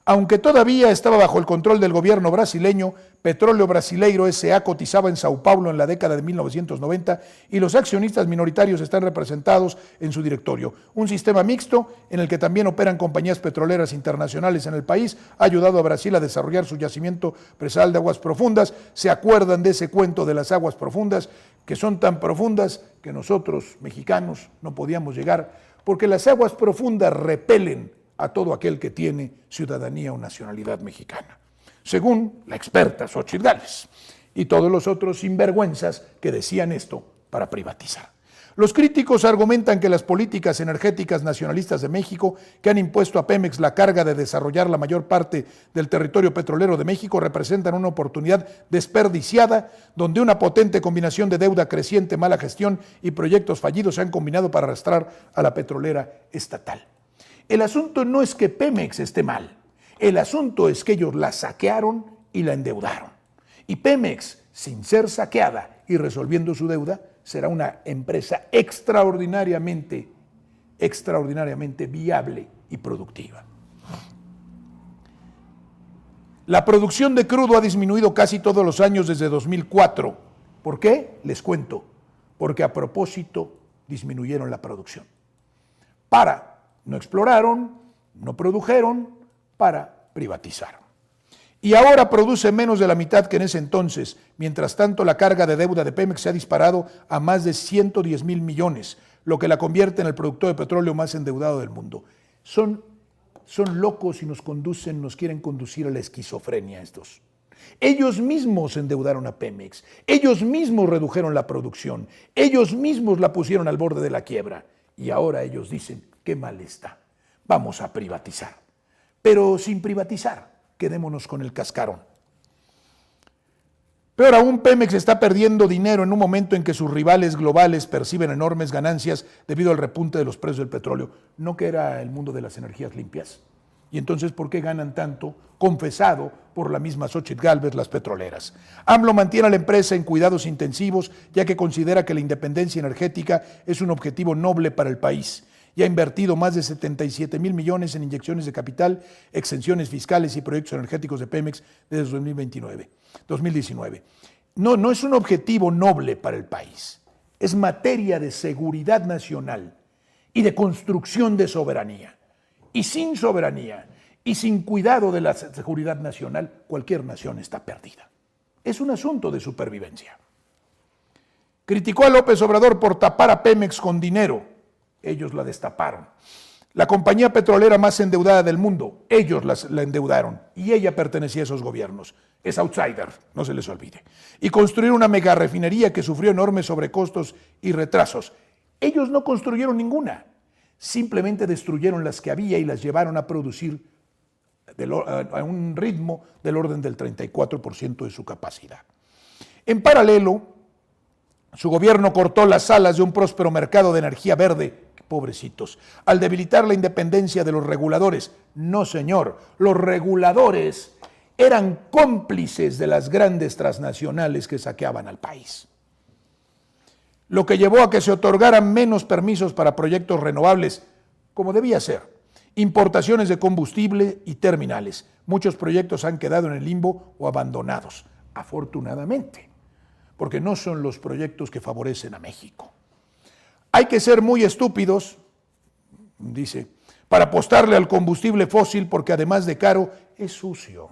Speaker 1: Aunque todavía estaba bajo el control del gobierno brasileño, Petróleo Brasileiro S.A. cotizaba en Sao Paulo en la década de 1990 y los accionistas minoritarios están representados en su directorio. Un sistema mixto en el que también operan compañías petroleras internacionales en el país ha ayudado a Brasil a desarrollar su yacimiento presal de aguas profundas. ¿Se acuerdan de ese cuento de las aguas profundas? Que son tan profundas que nosotros, mexicanos, no podíamos llegar, porque las aguas profundas repelen a todo aquel que tiene ciudadanía o nacionalidad mexicana, según la experta Xóchitl Gálvez y todos los otros sinvergüenzas que decían esto para privatizar. Los críticos argumentan que las políticas energéticas nacionalistas de México, que han impuesto a Pemex la carga de desarrollar la mayor parte del territorio petrolero de México, representan una oportunidad desperdiciada, donde una potente combinación de deuda creciente, mala gestión y proyectos fallidos se han combinado para arrastrar a la petrolera estatal. El asunto no es que Pemex esté mal, el asunto es que ellos la saquearon y la endeudaron. Y Pemex, sin ser saqueada y resolviendo su deuda, será una empresa extraordinariamente viable y productiva. La producción de crudo ha disminuido casi todos los años desde 2004. ¿Por qué? Les cuento. Porque a propósito disminuyeron la producción. No exploraron, no produjeron, para privatizar. Y ahora produce menos de la mitad que en ese entonces. Mientras tanto, la carga de deuda de Pemex se ha disparado a más de 110,000 millones, lo que la convierte en el productor de petróleo más endeudado del mundo. Son locos y nos quieren conducir a la esquizofrenia estos. Ellos mismos endeudaron a Pemex, ellos mismos redujeron la producción, ellos mismos la pusieron al borde de la quiebra. Y ahora ellos dicen, qué mal está, vamos a privatizar. Pero sin privatizar, quedémonos con el cascarón. Peor aún, Pemex está perdiendo dinero en un momento en que sus rivales globales perciben enormes ganancias debido al repunte de los precios del petróleo. ¿No que era el mundo de las energías limpias? Y entonces, ¿por qué ganan tanto? Confesado por la misma Xóchitl Gálvez, las petroleras. AMLO mantiene a la empresa en cuidados intensivos, ya que considera que la independencia energética es un objetivo noble para el país. Y ha invertido más de 77,000 millones en inyecciones de capital, exenciones fiscales y proyectos energéticos de Pemex desde 2019. No es un objetivo noble para el país, es materia de seguridad nacional y de construcción de soberanía. Y sin soberanía y sin cuidado de la seguridad nacional, cualquier nación está perdida. Es un asunto de supervivencia. Criticó a López Obrador por tapar a Pemex con dinero. Ellos la destaparon. La compañía petrolera más endeudada del mundo, ellos la endeudaron y ella pertenecía a esos gobiernos. Es outsider, no se les olvide. Y construyeron una mega refinería que sufrió enormes sobrecostos y retrasos. Ellos no construyeron ninguna, simplemente destruyeron las que había y las llevaron a producir a un ritmo del orden del 34% de su capacidad. En paralelo, su gobierno cortó las alas de un próspero mercado de energía verde, pobrecitos, al debilitar la independencia de los reguladores. No, señor, los reguladores eran cómplices de las grandes transnacionales que saqueaban al país. Lo que llevó a que se otorgaran menos permisos para proyectos renovables, como debía ser, importaciones de combustible y terminales. Muchos proyectos han quedado en el limbo o abandonados, afortunadamente, porque no son los proyectos que favorecen a México. Hay que ser muy estúpidos, dice, para apostarle al combustible fósil porque además de caro, es sucio.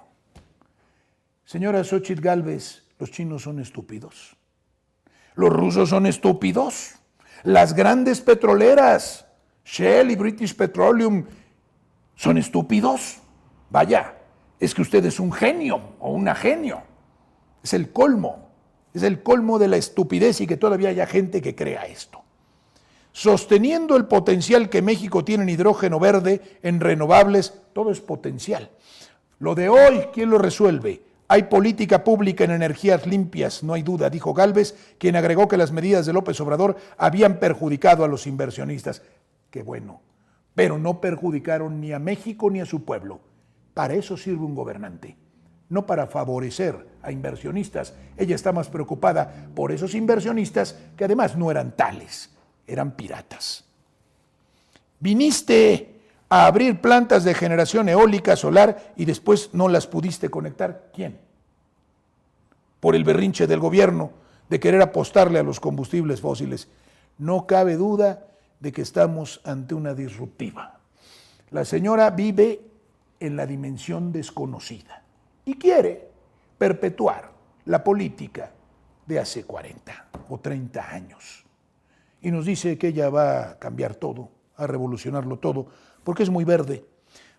Speaker 1: Señora Xóchitl Gálvez, los chinos son estúpidos. Los rusos son estúpidos. Las grandes petroleras, Shell y British Petroleum, son estúpidos. Vaya, es que usted es un genio o una genio. Es el colmo de la estupidez y que todavía haya gente que crea esto. Sosteniendo el potencial que México tiene en hidrógeno verde, en renovables, todo es potencial. Lo de hoy, ¿quién lo resuelve? Hay política pública en energías limpias, no hay duda, dijo Gálvez, quien agregó que las medidas de López Obrador habían perjudicado a los inversionistas. Qué bueno, pero no perjudicaron ni a México ni a su pueblo. Para eso sirve un gobernante, no para favorecer a inversionistas. Ella está más preocupada por esos inversionistas que además no eran tales, eran piratas. Viniste a abrir plantas de generación eólica, solar, y después no las pudiste conectar. ¿Quién? Por el berrinche del gobierno de querer apostarle a los combustibles fósiles. No cabe duda de que estamos ante una disruptiva. La señora vive en la dimensión desconocida y quiere perpetuar la política de hace 40 o 30 años. Y nos dice que ella va a cambiar todo, a revolucionarlo todo, porque es muy verde.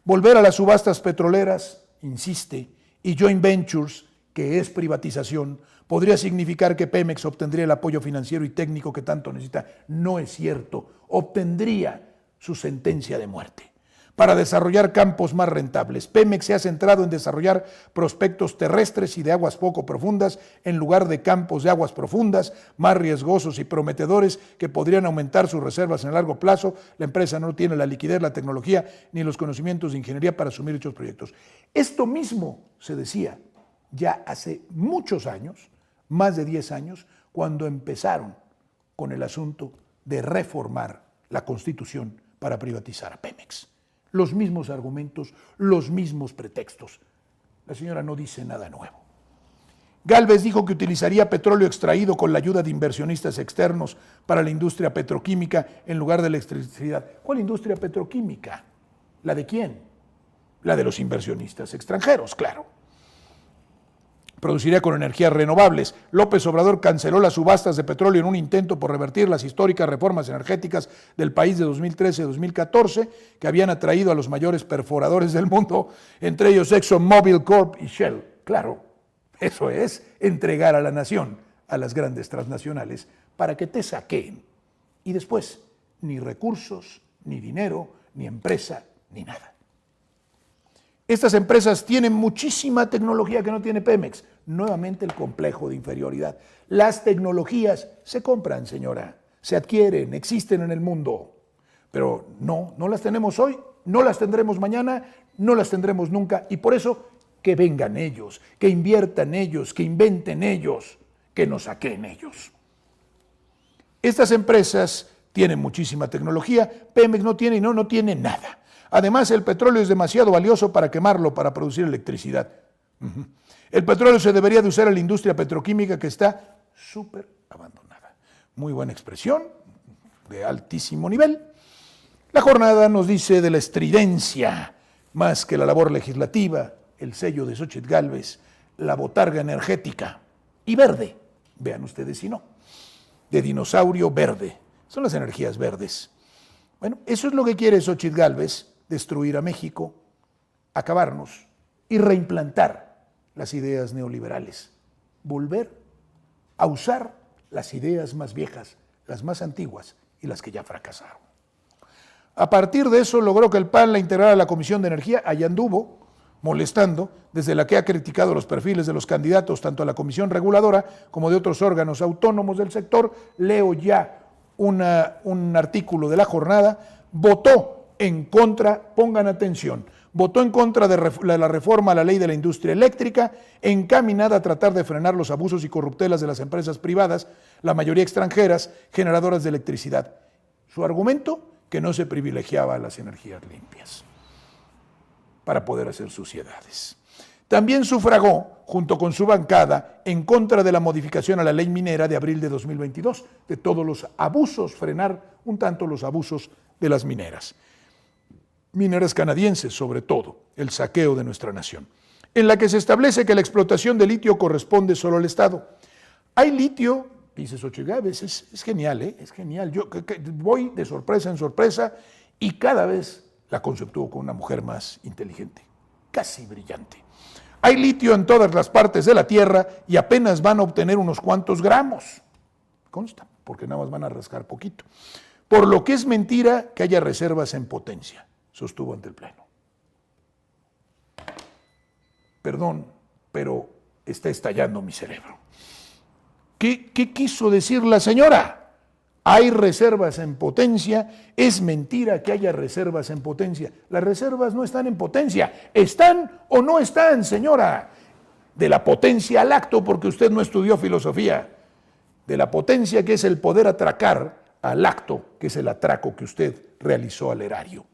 Speaker 1: Volver a las subastas petroleras, insiste, y joint ventures, que es privatización, podría significar que Pemex obtendría el apoyo financiero y técnico que tanto necesita. No es cierto, obtendría su sentencia de muerte. Para desarrollar campos más rentables, Pemex se ha centrado en desarrollar prospectos terrestres y de aguas poco profundas en lugar de campos de aguas profundas, más riesgosos y prometedores que podrían aumentar sus reservas en el largo plazo. La empresa no tiene la liquidez, la tecnología ni los conocimientos de ingeniería para asumir dichos proyectos. Esto mismo se decía ya hace muchos años, más de 10 años, cuando empezaron con el asunto de reformar la Constitución para privatizar a Pemex. Los mismos argumentos, los mismos pretextos. La señora no dice nada nuevo. Gálvez dijo que utilizaría petróleo extraído con la ayuda de inversionistas externos para la industria petroquímica en lugar de electricidad. ¿Cuál industria petroquímica? ¿La de quién? La de los inversionistas extranjeros, claro. Produciría con energías renovables. López Obrador canceló las subastas de petróleo en un intento por revertir las históricas reformas energéticas del país de 2013-2014 que habían atraído a los mayores perforadores del mundo, entre ellos ExxonMobil Corp y Shell. Claro, eso es entregar a la nación, a las grandes transnacionales, para que te saqueen. Y después, ni recursos, ni dinero, ni empresa, ni nada. Estas empresas tienen muchísima tecnología que no tiene Pemex. Nuevamente el complejo de inferioridad. Las tecnologías se compran, señora, se adquieren, existen en el mundo. Pero no las tenemos hoy, no las tendremos mañana, no las tendremos nunca. Y por eso que vengan ellos, que inviertan ellos, que inventen ellos, que nos saquen ellos. Estas empresas tienen muchísima tecnología, Pemex no tiene y no tiene nada. Además, el petróleo es demasiado valioso para quemarlo, para producir electricidad. El petróleo se debería de usar en la industria petroquímica que está súper abandonada. Muy buena expresión, de altísimo nivel. La jornada nos dice de la estridencia, más que la labor legislativa, el sello de Xóchitl Gálvez, la botarga energética y verde, vean ustedes si no, de dinosaurio verde, son las energías verdes. Bueno, eso es lo que quiere Xóchitl Gálvez, destruir a México, acabarnos y reimplantar las ideas neoliberales, volver a usar las ideas más viejas, las más antiguas y las que ya fracasaron. A partir de eso logró que el PAN la integrara a la Comisión de Energía, allá anduvo molestando, desde la que ha criticado los perfiles de los candidatos tanto a la Comisión Reguladora como de otros órganos autónomos del sector. Leo ya un artículo de La Jornada. Votó en contra, pongan atención, votó en contra de la reforma a la ley de la industria eléctrica, encaminada a tratar de frenar los abusos y corruptelas de las empresas privadas, la mayoría extranjeras, generadoras de electricidad. Su argumento, que no se privilegiaba a las energías limpias para poder hacer suciedades. También sufragó, junto con su bancada, en contra de la modificación a la ley minera de abril de 2022, de todos los abusos, frenar un tanto los abusos de las mineras canadienses sobre todo, el saqueo de nuestra nación, en la que se establece que la explotación de litio corresponde solo al Estado. Hay litio, dice Xóchitl Gálvez, es genial, es genial. Yo voy de sorpresa en sorpresa y cada vez la conceptúo como una mujer más inteligente, casi brillante. Hay litio en todas las partes de la Tierra y apenas van a obtener unos cuantos gramos. Consta, porque nada más van a rascar poquito. Por lo que es mentira que haya reservas en potencia, sostuvo ante el Pleno. Perdón, pero está estallando mi cerebro. ¿Qué quiso decir la señora? Hay reservas en potencia, es mentira que haya reservas en potencia. Las reservas no están en potencia, ¿están o no están, señora? De la potencia al acto, porque usted no estudió filosofía. De la potencia que es el poder atracar al acto, que es el atraco que usted realizó al erario.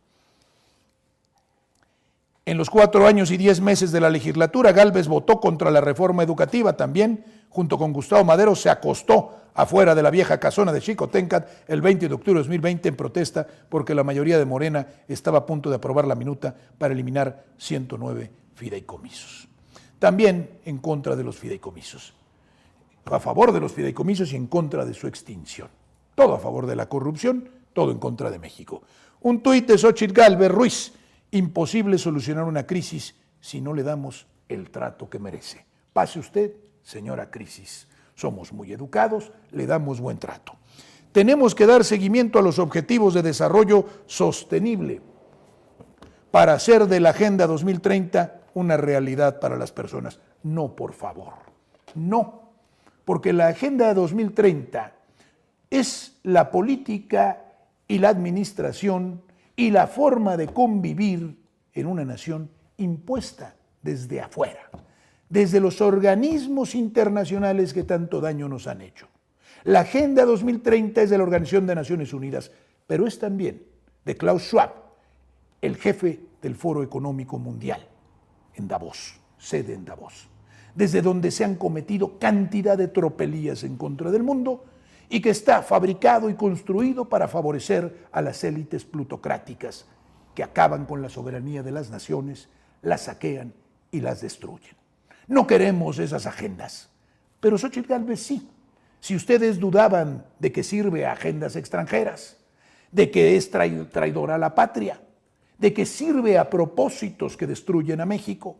Speaker 1: En los 4 años y 10 meses de la legislatura, Gálvez votó contra la reforma educativa también, junto con Gustavo Madero, se acostó afuera de la vieja casona de Xicoténcat el 20 de octubre de 2020 en protesta porque la mayoría de Morena estaba a punto de aprobar la minuta para eliminar 109 fideicomisos. También en contra de los fideicomisos, a favor de los fideicomisos y en contra de su extinción. Todo a favor de la corrupción, todo en contra de México. Un tuit de Xóchitl Gálvez Ruiz: imposible solucionar una crisis si no le damos el trato que merece. Pase usted, señora crisis. Somos muy educados, le damos buen trato. Tenemos que dar seguimiento a los objetivos de desarrollo sostenible para hacer de la Agenda 2030 una realidad para las personas. No, por favor, no, porque la Agenda 2030 es la política y la administración y la forma de convivir en una nación impuesta desde afuera, desde los organismos internacionales que tanto daño nos han hecho. La Agenda 2030 es de la Organización de Naciones Unidas, pero es también de Klaus Schwab, el jefe del Foro Económico Mundial, en Davos, sede en Davos, desde donde se han cometido cantidad de tropelías en contra del mundo y que está fabricado y construido para favorecer a las élites plutocráticas que acaban con la soberanía de las naciones, las saquean y las destruyen. No queremos esas agendas, pero Xóchitl Gálvez sí. Si ustedes dudaban de que sirve a agendas extranjeras, de que es traidora a la patria, de que sirve a propósitos que destruyen a México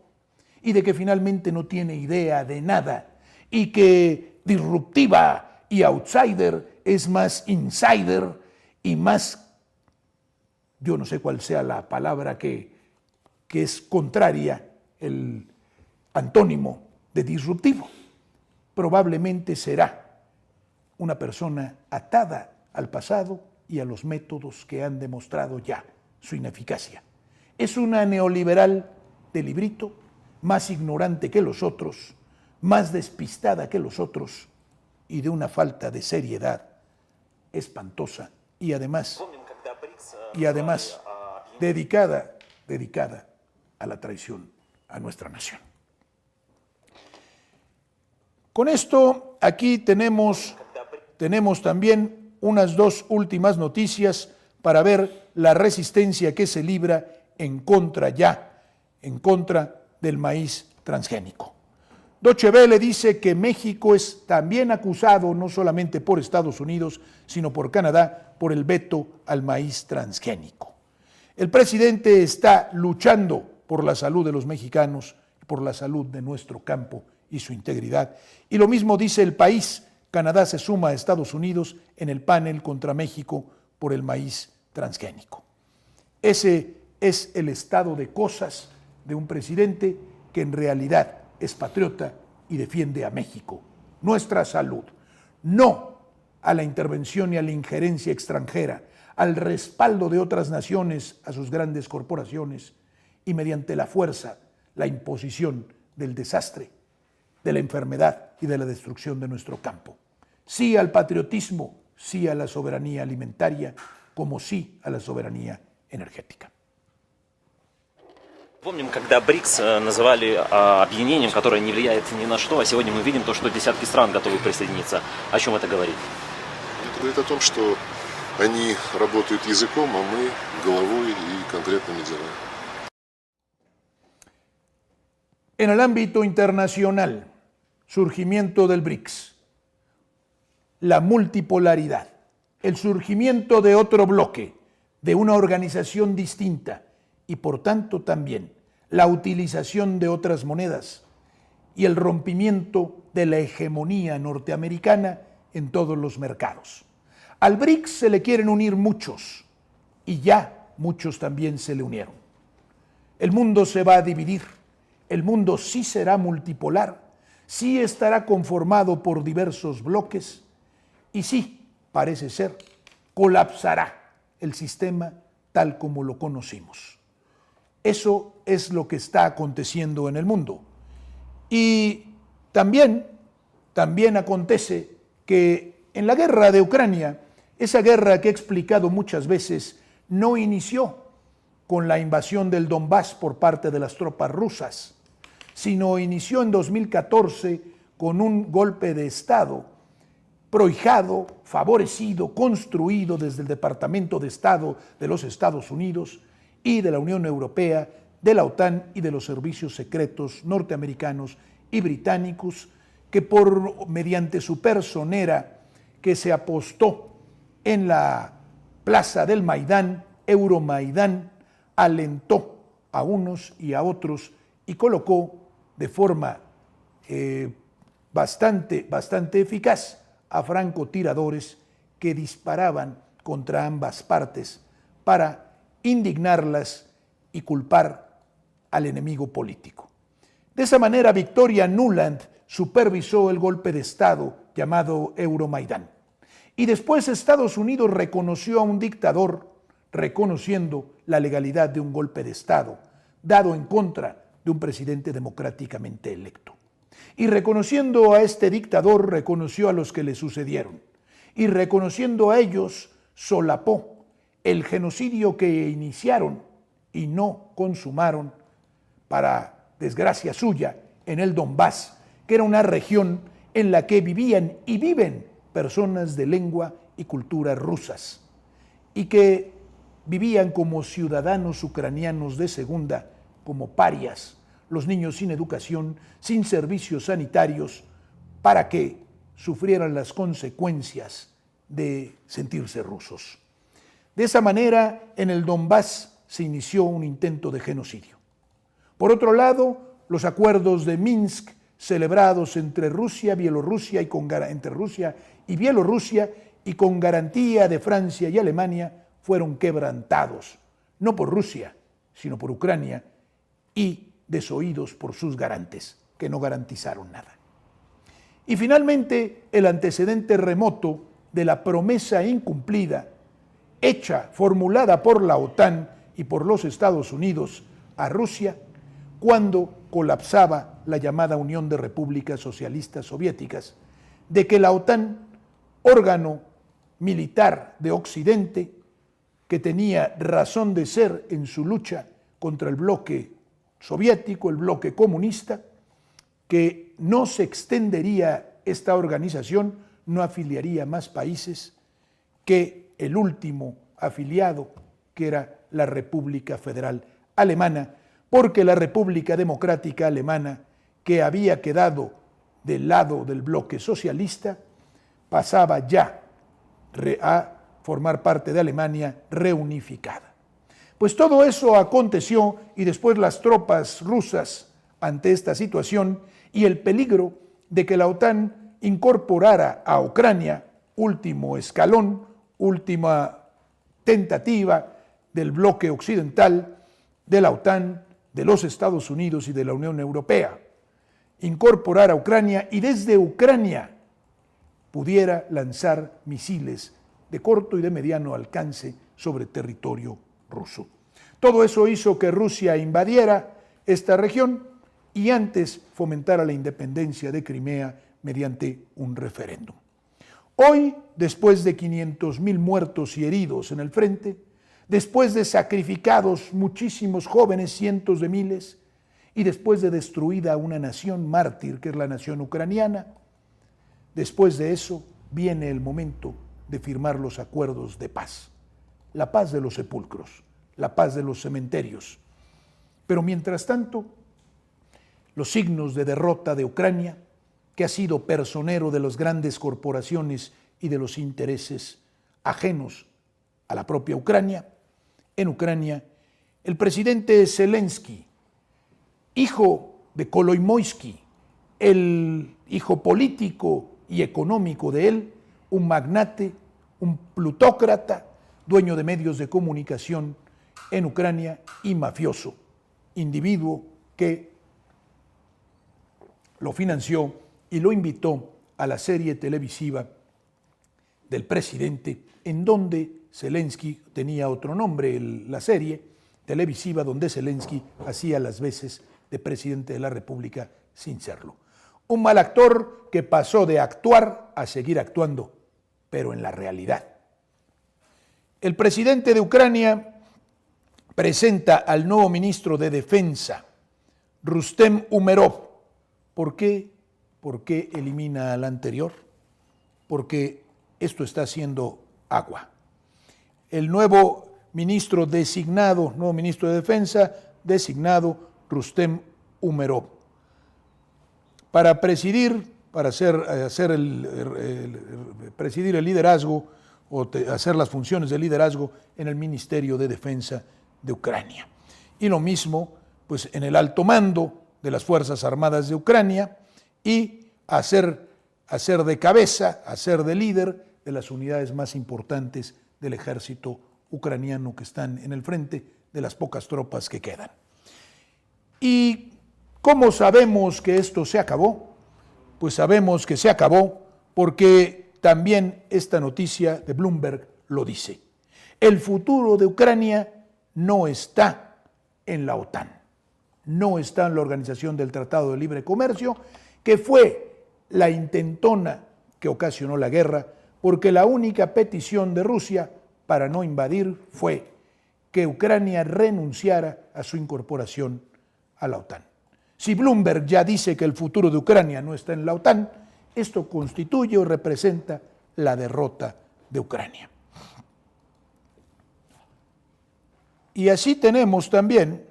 Speaker 1: y de que finalmente no tiene idea de nada y que disruptiva y outsider es más insider y más, yo no sé cuál sea la palabra que es contraria, el antónimo de disruptivo, probablemente será una persona atada al pasado y a los métodos que han demostrado ya su ineficacia. Es una neoliberal de librito, más ignorante que los otros, más despistada que los otros y de una falta de seriedad espantosa y además dedicada a la traición a nuestra nación. Con esto, aquí tenemos también unas 2 últimas noticias para ver la resistencia que se libra en contra del maíz transgénico. Deutsche Welle dice que México es también acusado no solamente por Estados Unidos, sino por Canadá, por el veto al maíz transgénico. El presidente está luchando por la salud de los mexicanos, por la salud de nuestro campo y su integridad. Y lo mismo dice El País. Canadá se suma a Estados Unidos en el panel contra México por el maíz transgénico. Ese es el estado de cosas de un presidente que en realidad es patriota y defiende a México, nuestra salud, no a la intervención y a la injerencia extranjera, al respaldo de otras naciones a sus grandes corporaciones y mediante la fuerza, la imposición del desastre, de la enfermedad y de la destrucción de nuestro campo. Sí al patriotismo, sí a la soberanía alimentaria, como sí a la soberanía energética.
Speaker 2: Помним, когда БРИКС называли объединением, которое не влияет ни на что, а сегодня мы видим то, что десятки стран готовы присоединиться. О чем это говорит?
Speaker 3: Это говорит о том, что они работают языком, а мы головой и конкретными делами.
Speaker 1: En el ámbito internacional, surgimiento del BRICS, la multipolaridad, el surgimiento de otro bloque, de una organización distinta y por tanto también la utilización de otras monedas y el rompimiento de la hegemonía norteamericana en todos los mercados. Al BRICS se le quieren unir muchos y ya muchos también se le unieron. El mundo se va a dividir, el mundo sí será multipolar, sí estará conformado por diversos bloques y sí, parece ser, colapsará el sistema tal como lo conocimos. Eso es lo que está aconteciendo en el mundo. Y también acontece que en la guerra de Ucrania, esa guerra que he explicado muchas veces, no inició con la invasión del Donbass por parte de las tropas rusas, sino inició en 2014 con un golpe de Estado prohijado, favorecido, construido desde el Departamento de Estado de los Estados Unidos y de la Unión Europea, de la OTAN y de los servicios secretos norteamericanos y británicos, que mediante su personera que se apostó en la plaza del Maidán, Euromaidán, alentó a unos y a otros y colocó de forma bastante eficaz a francotiradores que disparaban contra ambas partes para indignarlas y culpar al enemigo político. De esa manera, Victoria Nuland supervisó el golpe de Estado llamado Euromaidán. Y después Estados Unidos reconoció a un dictador, reconociendo la legalidad de un golpe de Estado, dado en contra de un presidente democráticamente electo. Y reconociendo a este dictador, reconoció a los que le sucedieron. Y reconociendo a ellos, solapó el genocidio que iniciaron y no consumaron, para desgracia suya, en el Donbass, que era una región en la que vivían y viven personas de lengua y cultura rusas, y que vivían como ciudadanos ucranianos de segunda, como parias, los niños sin educación, sin servicios sanitarios, para que sufrieran las consecuencias de sentirse rusos. De esa manera, en el Donbass se inició un intento de genocidio. Por otro lado, los acuerdos de Minsk, celebrados entre Rusia, Bielorrusia entre Rusia y Bielorrusia, y con garantía de Francia y Alemania, fueron quebrantados, no por Rusia, sino por Ucrania, y desoídos por sus garantes, que no garantizaron nada. Y finalmente, el antecedente remoto de la promesa incumplida, hecha, formulada por la OTAN y por los Estados Unidos a Rusia, cuando colapsaba la llamada Unión de Repúblicas Socialistas Soviéticas, de que la OTAN, órgano militar de Occidente, que tenía razón de ser en su lucha contra el bloque soviético, el bloque comunista, que no se extendería esta organización, no afiliaría más países que el último afiliado, que era la República Federal Alemana, porque la República Democrática Alemana, que había quedado del lado del bloque socialista, pasaba ya a formar parte de Alemania reunificada. Pues todo eso aconteció y después las tropas rusas, ante esta situación y el peligro de que la OTAN incorporara a Ucrania, último escalón, última tentativa del bloque occidental, de la OTAN, de los Estados Unidos y de la Unión Europea, incorporar a Ucrania y desde Ucrania pudiera lanzar misiles de corto y de mediano alcance sobre territorio ruso. Todo eso hizo que Rusia invadiera esta región y antes fomentara la independencia de Crimea mediante un referéndum. Hoy, después de 500,000 muertos y heridos en el frente, después de sacrificados muchísimos jóvenes, cientos de miles, y después de destruida una nación mártir, que es la nación ucraniana, después de eso viene el momento de firmar los acuerdos de paz. La paz de los sepulcros, la paz de los cementerios. Pero mientras tanto, los signos de derrota de Ucrania, que ha sido personero de las grandes corporaciones y de los intereses ajenos a la propia Ucrania. En Ucrania, el presidente Zelensky hijo de Kolomoisky, el hijo político y económico de él, un magnate, un plutócrata, dueño de medios de comunicación en Ucrania y mafioso, individuo que lo financió y lo invitó a la serie televisiva del presidente, en donde Zelensky tenía otro nombre, la serie televisiva donde Zelensky hacía las veces de presidente de la República sin serlo. Un mal actor que pasó de actuar a seguir actuando, pero en la realidad. El presidente de Ucrania presenta al nuevo ministro de Defensa, Rustem Umerov. ¿Por qué? ¿Por qué elimina al anterior? Porque esto está haciendo agua. El nuevo ministro designado, nuevo ministro de Defensa, designado Rustem Umerov. Para presidir, para presidir el liderazgo o hacer las funciones de liderazgo en el Ministerio de Defensa de Ucrania. Y lo mismo, pues, en el alto mando de las Fuerzas Armadas de Ucrania y hacer de cabeza, hacer de líder de las unidades más importantes del ejército ucraniano que están en el frente, de las pocas tropas que quedan. ¿Y cómo sabemos que esto se acabó? Pues sabemos que se acabó porque también esta noticia de Bloomberg lo dice. El futuro de Ucrania no está en la OTAN, no está en la Organización del Tratado de Libre Comercio, que fue la intentona que ocasionó la guerra, porque la única petición de Rusia para no invadir fue que Ucrania renunciara a su incorporación a la OTAN. Si Bloomberg ya dice que el futuro de Ucrania no está en la OTAN, esto constituye o representa la derrota de Ucrania. Y así tenemos también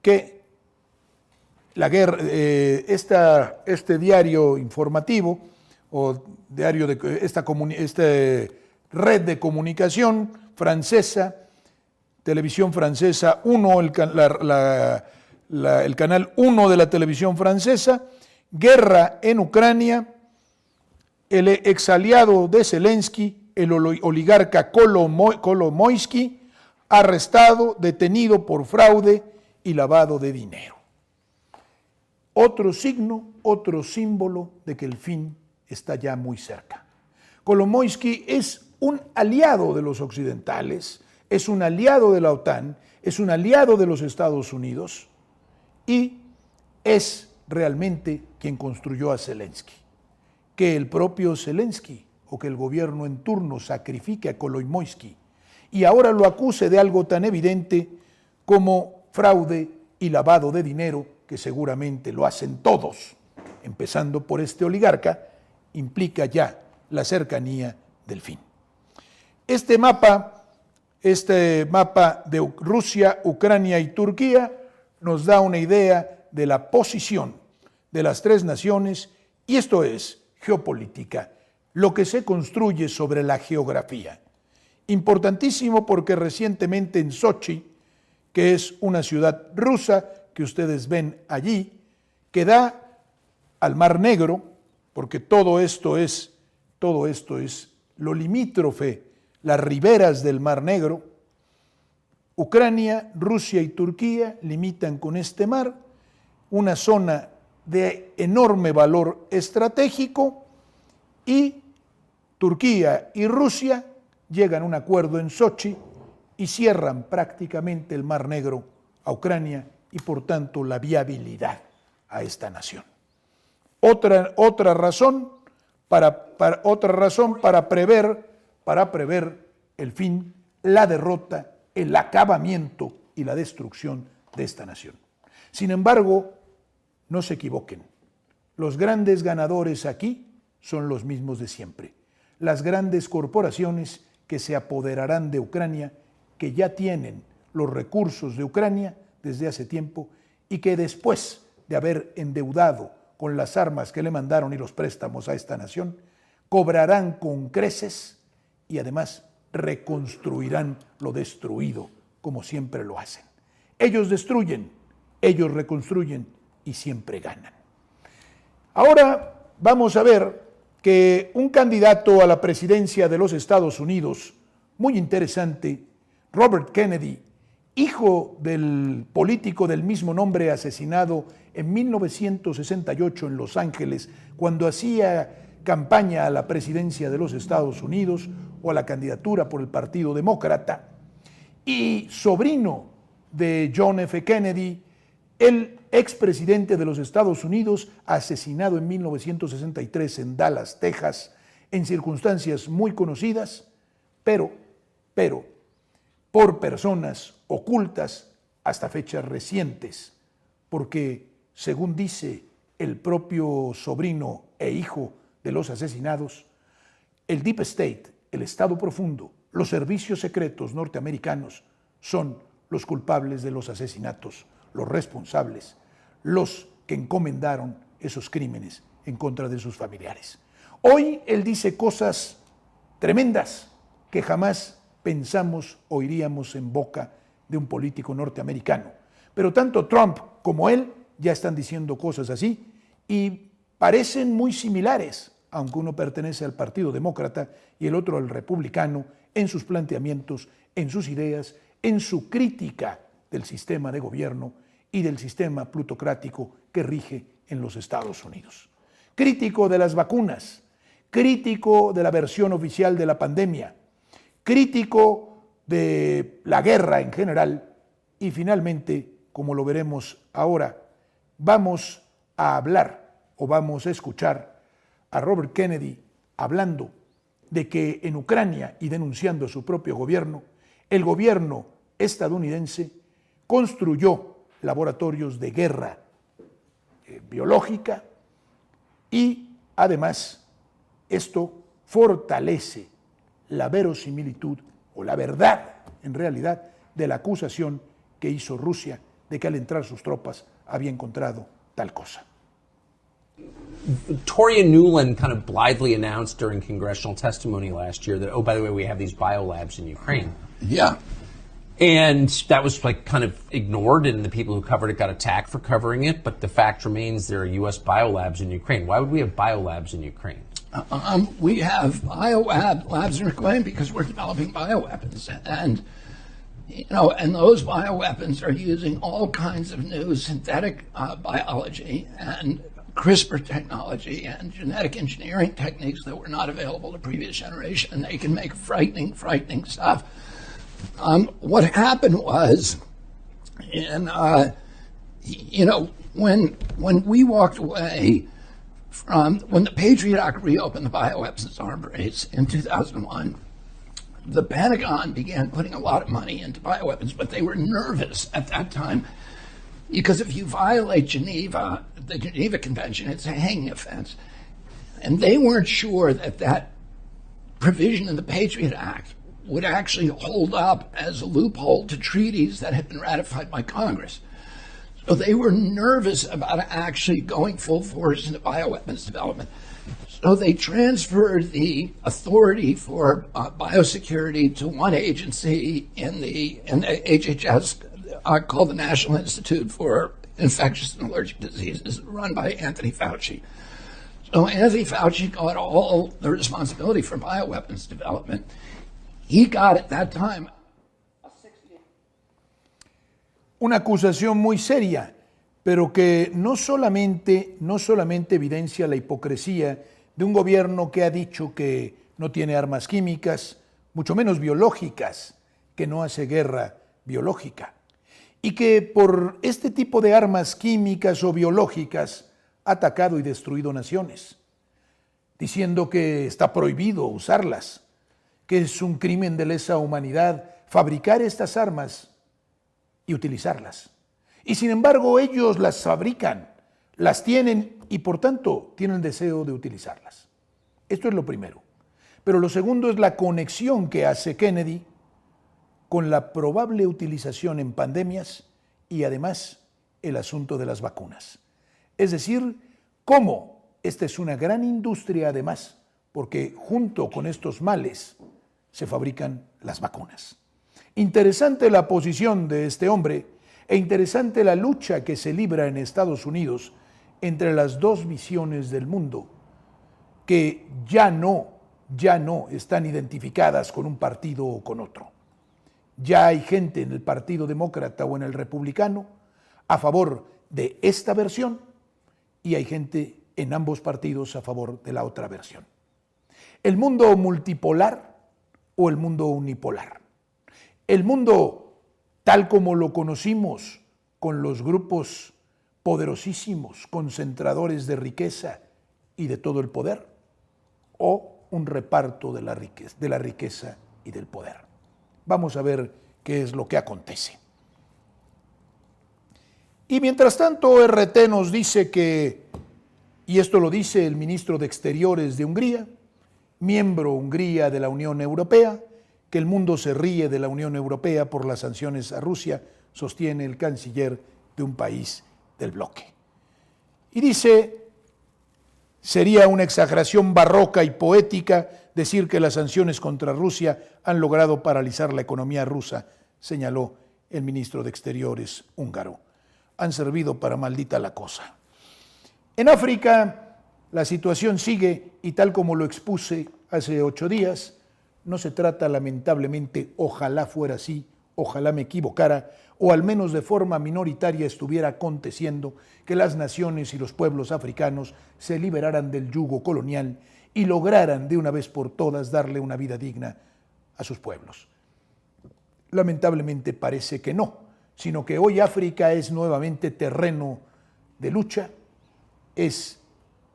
Speaker 1: que la guerra, este diario informativo o diario de esta red de comunicación francesa, televisión francesa 1, el canal 1 de la televisión francesa, guerra en Ucrania, el exaliado de Zelensky, el oligarca Kolomoisky, arrestado, detenido por fraude y lavado de dinero. Otro signo, otro símbolo de que el fin está ya muy cerca. Kolomoisky es un aliado de los occidentales, es un aliado de la OTAN, es un aliado de los Estados Unidos y es realmente quien construyó a Zelensky. Que el propio Zelensky o que el gobierno en turno sacrifique a Kolomoisky y ahora lo acuse de algo tan evidente como fraude y lavado de dinero, que seguramente lo hacen todos, empezando por este oligarca, implica ya la cercanía del fin. Este mapa de Rusia, Ucrania y Turquía nos da una idea de la posición de las tres naciones, y esto es geopolítica, lo que se construye sobre la geografía. Importantísimo porque recientemente en Sochi, que es una ciudad rusa que ustedes ven allí, que da al Mar Negro, porque todo esto es lo limítrofe, las riberas del Mar Negro. Ucrania, Rusia y Turquía limitan con este mar, una zona de enorme valor estratégico, y Turquía y Rusia llegan a un acuerdo en Sochi y cierran prácticamente el Mar Negro a Ucrania y por tanto la viabilidad a esta nación. Otra razón para prever el fin, la derrota, el acabamiento y la destrucción de esta nación. Sin embargo, no se equivoquen. Los grandes ganadores aquí son los mismos de siempre. Las grandes corporaciones que se apoderarán de Ucrania, que ya tienen los recursos de Ucrania desde hace tiempo y que después de haber endeudado con las armas que le mandaron y los préstamos a esta nación, cobrarán con creces y además reconstruirán lo destruido, como siempre lo hacen. Ellos destruyen, ellos reconstruyen y siempre ganan. Ahora vamos a ver que un candidato a la presidencia de los Estados Unidos, muy interesante, Robert Kennedy, hijo del político del mismo nombre asesinado en 1968 en Los Ángeles, cuando hacía campaña a la presidencia de los Estados Unidos o a la candidatura por el Partido Demócrata, y sobrino de John F. Kennedy, el expresidente de los Estados Unidos, asesinado en 1963 en Dallas, Texas, en circunstancias muy conocidas, pero por personas ocultas hasta fechas recientes, porque según dice el propio sobrino e hijo de los asesinados, el Deep State, el Estado Profundo, los servicios secretos norteamericanos son los culpables de los asesinatos, los responsables, los que encomendaron esos crímenes en contra de sus familiares. Hoy él dice cosas tremendas que jamás pensamos oiríamos en boca de un político norteamericano. Pero tanto Trump como él ya están diciendo cosas así y parecen muy similares, aunque uno pertenece al Partido Demócrata y el otro al Republicano, en sus planteamientos, en sus ideas, en su crítica del sistema de gobierno y del sistema plutocrático que rige en los Estados Unidos. Crítico de las vacunas, crítico de la versión oficial de la pandemia, crítico de la guerra en general y finalmente, como lo veremos ahora, vamos a hablar o vamos a escuchar a Robert Kennedy hablando de que en Ucrania y denunciando a su propio gobierno, el gobierno estadounidense construyó laboratorios de guerra biológica y además esto fortalece la verosimilitud o la verdad en realidad de la acusación que hizo Rusia de que al entrar sus tropas había encontrado tal cosa.
Speaker 4: Victoria Nuland kind of blithely announced during congressional testimony last year that, oh, by the way, we have these biolabs in Ukraine.
Speaker 5: Yeah.
Speaker 4: And that was like kind of ignored, and the people who covered it got attacked for covering it. But the fact remains there are U.S. biolabs in Ukraine. Why would we have biolabs in Ukraine?
Speaker 5: We have labs in Ukraine because we're developing bioweapons, and and those bioweapons are using all kinds of new synthetic biology and CRISPR technology and genetic engineering techniques that were not available to previous generation, and they can make frightening stuff. What happened was, when we walked away from, when the Patriot Act reopened the bioweapons arms race in 2001, the Pentagon began putting a lot of money into bioweapons, but they were nervous at that time because if you violate Geneva, the Geneva Convention, it's a hanging offense. And they weren't sure that that provision in the Patriot Act would actually hold up as a loophole to treaties that had been ratified by Congress. So they were nervous about actually going full force into bioweapons development. So they transferred the authority for biosecurity to one agency in the HHS called the National Institute for Infectious and Allergic Diseases, run by Anthony Fauci. So Anthony Fauci got all the responsibility for bioweapons development. He got at that time
Speaker 1: una acusación muy seria, pero que no solamente evidencia la hipocresía de un gobierno que ha dicho que no tiene armas químicas, mucho menos biológicas, que no hace guerra biológica, y que por este tipo de armas químicas o biológicas ha atacado y destruido naciones, diciendo que está prohibido usarlas, que es un crimen de lesa humanidad fabricar estas armas y utilizarlas. Y sin embargo ellos las fabrican, las tienen y por tanto tienen deseo de utilizarlas. Esto es lo primero. Pero lo segundo es la conexión que hace Kennedy con la probable utilización en pandemias y además el asunto de las vacunas. Es decir, cómo esta es una gran industria además, porque junto con estos males se fabrican las vacunas. Interesante la posición de este hombre e interesante la lucha que se libra en Estados Unidos entre las dos visiones del mundo, que ya no están identificadas con un partido o con otro. Ya hay gente en el Partido Demócrata o en el Republicano a favor de esta versión y hay gente en ambos partidos a favor de la otra versión. El mundo multipolar o el mundo unipolar. El mundo tal como lo conocimos con los grupos poderosísimos, concentradores de riqueza y de todo el poder, o un reparto de la riqueza y del poder. Vamos a ver qué es lo que acontece. Y mientras tanto, RT nos dice que, y esto lo dice el ministro de Exteriores de Hungría, miembro Hungría de la Unión Europea, que el mundo se ríe de la Unión Europea por las sanciones a Rusia, sostiene el canciller de un país del bloque. Y dice, sería una exageración barroca y poética decir que las sanciones contra Rusia han logrado paralizar la economía rusa, señaló el ministro de Exteriores húngaro. Han servido para maldita la cosa. En África la situación sigue y tal como lo expuse hace 8 días, no se trata lamentablemente, ojalá fuera así, ojalá me equivocara, o al menos de forma minoritaria estuviera aconteciendo que las naciones y los pueblos africanos se liberaran del yugo colonial y lograran de una vez por todas darle una vida digna a sus pueblos. Lamentablemente parece que no, sino que hoy África es nuevamente terreno de lucha, es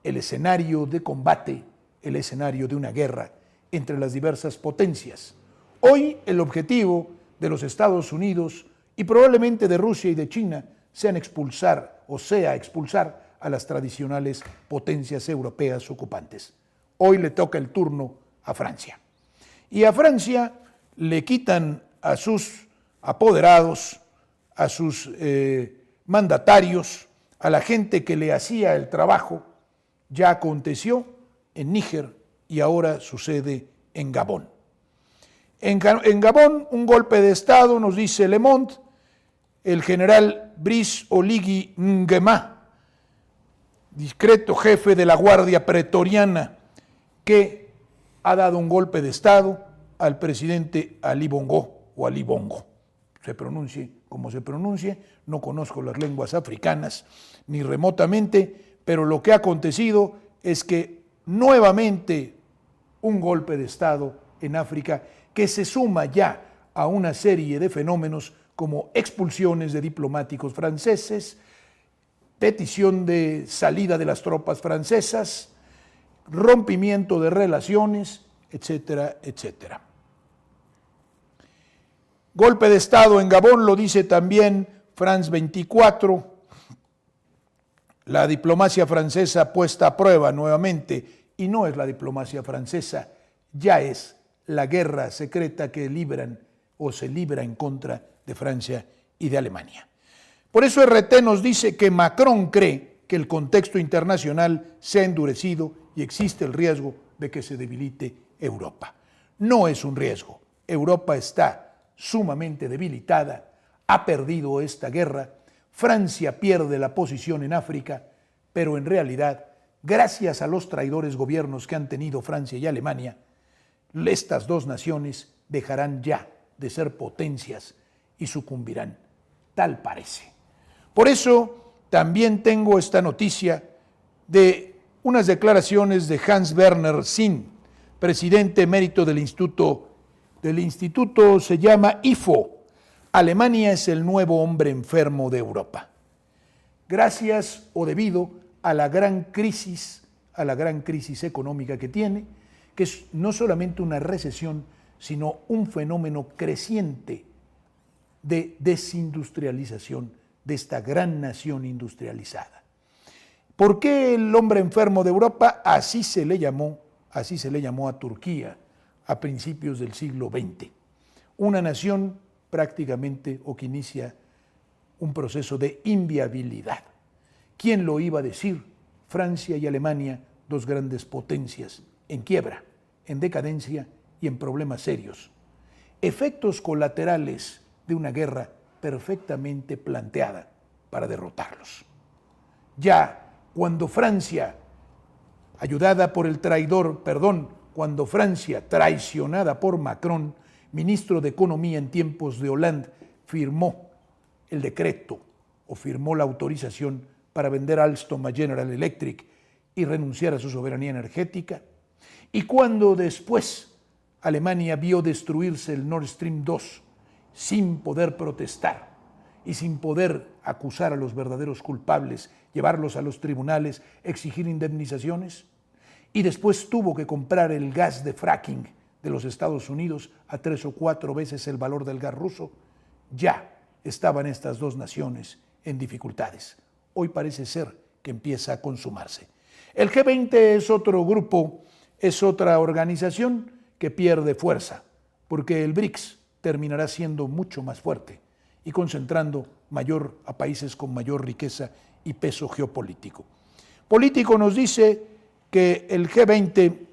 Speaker 1: el escenario de combate, el escenario de una guerra entre las diversas potencias. Hoy el objetivo de los Estados Unidos y probablemente de Rusia y de China sea expulsar a las tradicionales potencias europeas ocupantes. Hoy le toca el turno a Francia. Y a Francia le quitan a sus apoderados, a sus mandatarios, a la gente que le hacía el trabajo. Ya aconteció en Níger y ahora sucede en Gabón. En Gabón, un golpe de Estado, nos dice Le Monde, el general Brice Oligui Nguema, discreto jefe de la Guardia Pretoriana, que ha dado un golpe de Estado al presidente Ali Bongo, o Ali Bongo, se pronuncie como se pronuncie, no conozco las lenguas africanas ni remotamente, pero lo que ha acontecido es que nuevamente un golpe de Estado en África que se suma ya a una serie de fenómenos como expulsiones de diplomáticos franceses, petición de salida de las tropas francesas, rompimiento de relaciones, etcétera, etcétera. Golpe de Estado en Gabón, lo dice también France 24, la diplomacia francesa puesta a prueba nuevamente, y no es la diplomacia francesa, ya es la guerra secreta que libran o se libra en contra de Francia y de Alemania. Por eso RT nos dice que Macron cree que el contexto internacional se ha endurecido y existe el riesgo de que se debilite Europa. No es un riesgo. Europa está sumamente debilitada, ha perdido esta guerra, Francia pierde la posición en África, pero en realidad, gracias a los traidores gobiernos que han tenido Francia y Alemania, estas dos naciones dejarán ya de ser potencias y sucumbirán, tal parece. Por eso también tengo esta noticia de unas declaraciones de Hans Werner Sinn, presidente emérito del instituto se llama IFO. Alemania es el nuevo hombre enfermo de Europa. Gracias o debido a la gran crisis económica que tiene, que es no solamente una recesión, sino un fenómeno creciente de desindustrialización de esta gran nación industrializada. ¿Por qué el hombre enfermo de Europa? Así se le llamó a Turquía a principios del siglo XX. Una nación prácticamente o que inicia un proceso de inviabilidad. ¿Quién lo iba a decir? Francia y Alemania, dos grandes potencias en quiebra, en decadencia y en problemas serios. Efectos colaterales de una guerra perfectamente planteada para derrotarlos. Ya cuando Francia, cuando Francia, traicionada por Macron, ministro de Economía en tiempos de Hollande, firmó el decreto o firmó la autorización para vender Alstom a General Electric y renunciar a su soberanía energética, y cuando después Alemania vio destruirse el Nord Stream 2 sin poder protestar y sin poder acusar a los verdaderos culpables, llevarlos a los tribunales, exigir indemnizaciones, y después tuvo que comprar el gas de fracking de los Estados Unidos a 3 o 4 veces el valor del gas ruso, ya estaban estas dos naciones en dificultades. Hoy parece ser que empieza a consumarse. El G20 es otro grupo, es otra organización que pierde fuerza, porque el BRICS terminará siendo mucho más fuerte y concentrando a países con mayor riqueza y peso geopolítico. Político nos dice que el G20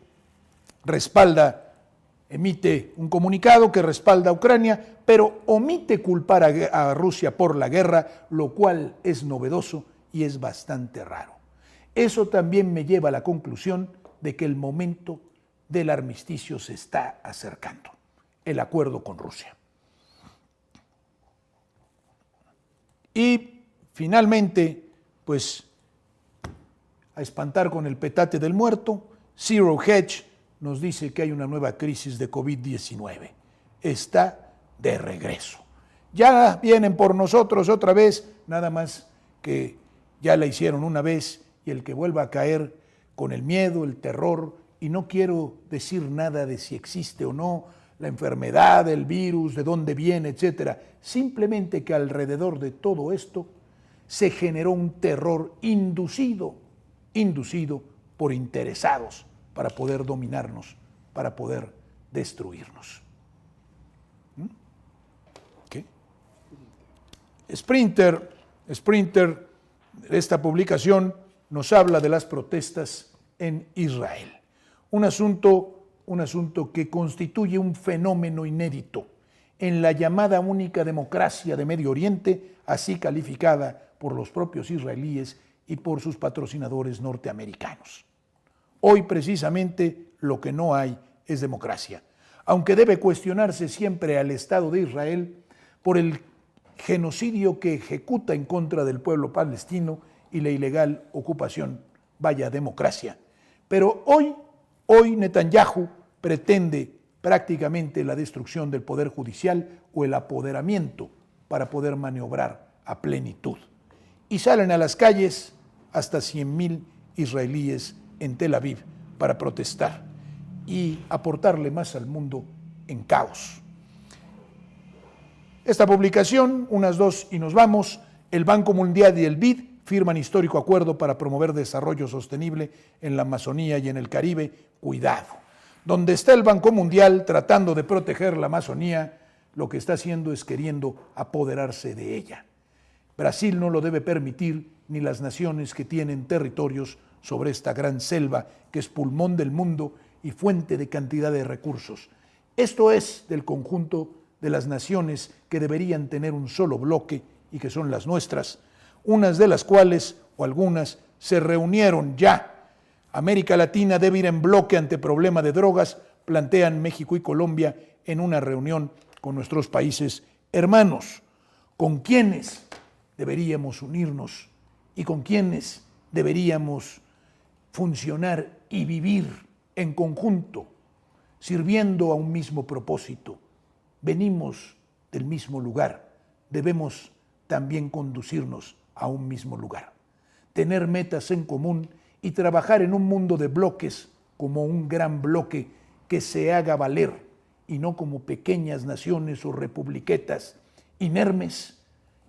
Speaker 1: emite un comunicado que respalda a Ucrania, pero omite culpar a Rusia por la guerra, lo cual es novedoso y es bastante raro. Eso también me lleva a la conclusión de que el momento del armisticio se está acercando, el acuerdo con Rusia. Y finalmente, pues, a espantar con el petate del muerto, Zero Hedge nos dice que hay una nueva crisis de COVID-19. Está de regreso. Ya vienen por nosotros otra vez, nada más que ya la hicieron una vez, y el que vuelva a caer con el miedo, el terror, y no quiero decir nada de si existe o no la enfermedad, el virus, de dónde viene, etcétera. Simplemente que alrededor de todo esto se generó un terror inducido por interesados para poder dominarnos, para poder destruirnos. ¿Qué? Sprinter, esta publicación nos habla de las protestas en Israel. Un asunto que constituye un fenómeno inédito en la llamada única democracia de Medio Oriente, así calificada por los propios israelíes y por sus patrocinadores norteamericanos. Hoy precisamente lo que no hay es democracia, aunque debe cuestionarse siempre al Estado de Israel por el genocidio que ejecuta en contra del pueblo palestino y la ilegal ocupación. Vaya democracia. Pero hoy Netanyahu pretende prácticamente la destrucción del poder judicial o el apoderamiento para poder maniobrar a plenitud. Y salen a las calles hasta 100,000 israelíes en Tel Aviv para protestar y aportarle más al mundo en caos. Esta publicación, unas dos y nos vamos, el Banco Mundial y el BID firman histórico acuerdo para promover desarrollo sostenible en la Amazonía y en el Caribe. Cuidado. Donde está el Banco Mundial tratando de proteger la Amazonía, lo que está haciendo es queriendo apoderarse de ella. Brasil no lo debe permitir, ni las naciones que tienen territorios sobre esta gran selva que es pulmón del mundo y fuente de cantidad de recursos. Esto es del conjunto de las naciones que deberían tener un solo bloque y que son las nuestras, unas de las cuales, o algunas, se reunieron ya. América Latina debe ir en bloque ante problema de drogas, plantean México y Colombia en una reunión con nuestros países hermanos. ¿Con quiénes deberíamos unirnos y con quiénes deberíamos funcionar y vivir en conjunto, sirviendo a un mismo propósito? Venimos del mismo lugar, debemos también conducirnos a un mismo lugar, tener metas en común y trabajar en un mundo de bloques como un gran bloque que se haga valer y no como pequeñas naciones o republiquetas inermes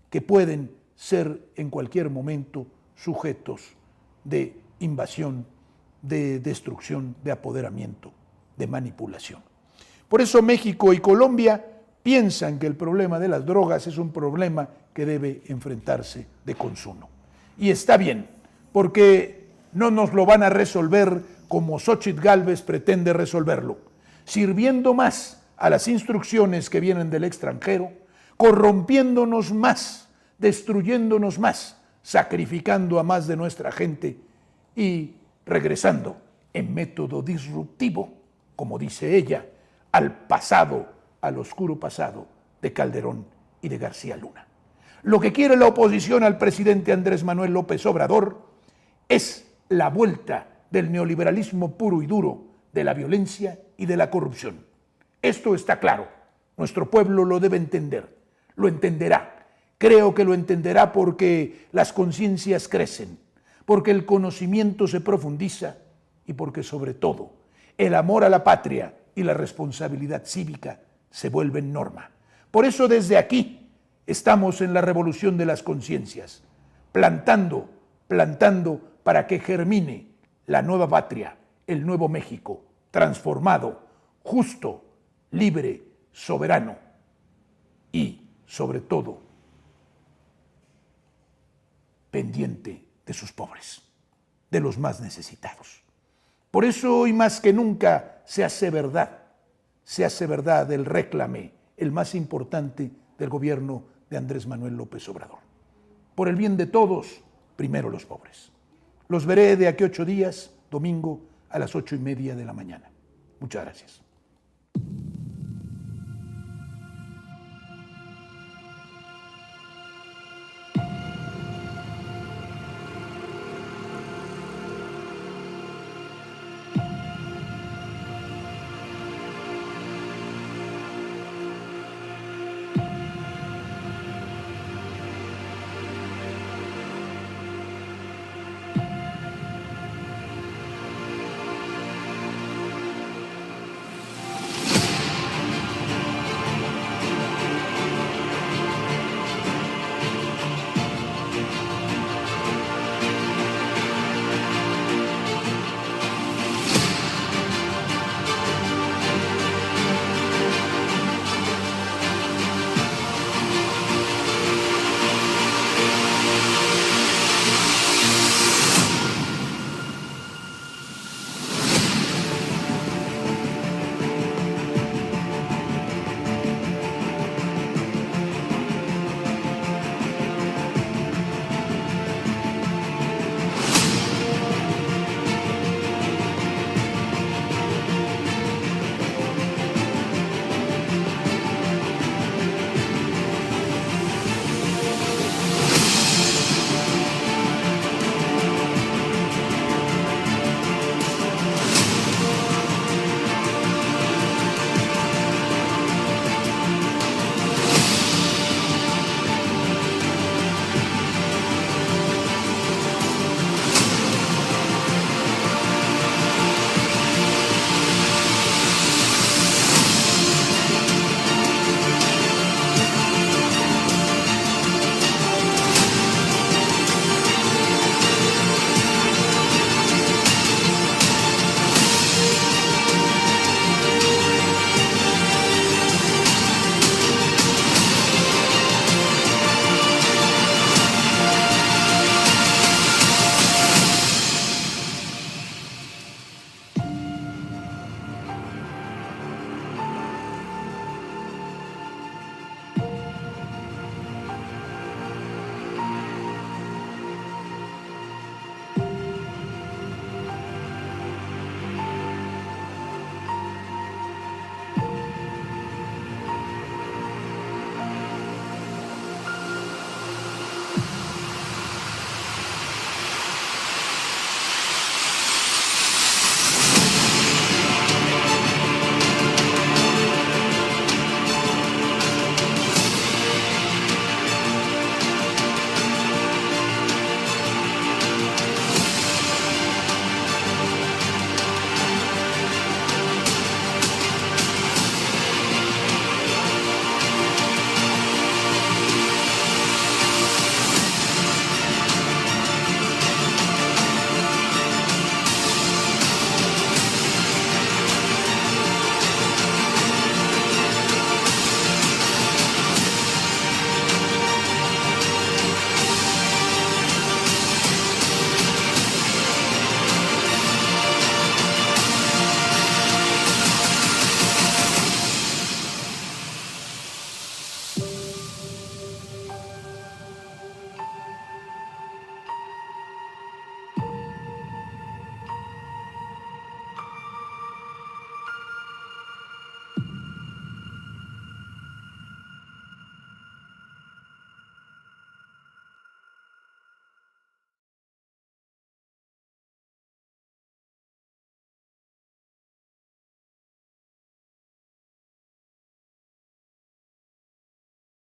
Speaker 1: que pueden ser en cualquier momento sujetos de invasión, de destrucción, de apoderamiento, de manipulación. Por eso México y Colombia piensan que el problema de las drogas es un problema que debe enfrentarse de consumo. Y está bien, porque no nos lo van a resolver como Xóchitl Gálvez pretende resolverlo, sirviendo más a las instrucciones que vienen del extranjero, corrompiéndonos más, destruyéndonos más, sacrificando a más de nuestra gente y regresando en método disruptivo, como dice ella, al pasado, al oscuro pasado de Calderón y de García Luna. Lo que quiere la oposición al presidente Andrés Manuel López Obrador es la vuelta del neoliberalismo puro y duro, de la violencia y de la corrupción. Esto está claro. Nuestro pueblo lo debe entender, lo entenderá. Creo que lo entenderá porque las conciencias crecen, porque el conocimiento se profundiza y porque sobre todo el amor a la patria y la responsabilidad cívica se vuelven norma. Por eso desde aquí estamos en la revolución de las conciencias, plantando para que germine la nueva patria, el nuevo México, transformado, justo, libre, soberano y, sobre todo, pendiente de sus pobres, de los más necesitados. Por eso hoy más que nunca se hace verdad el réclame, el más importante del gobierno de Andrés Manuel López Obrador. Por el bien de todos, primero los pobres. Los veré de aquí 8 días, domingo, a las 8:30 de la mañana. Muchas gracias.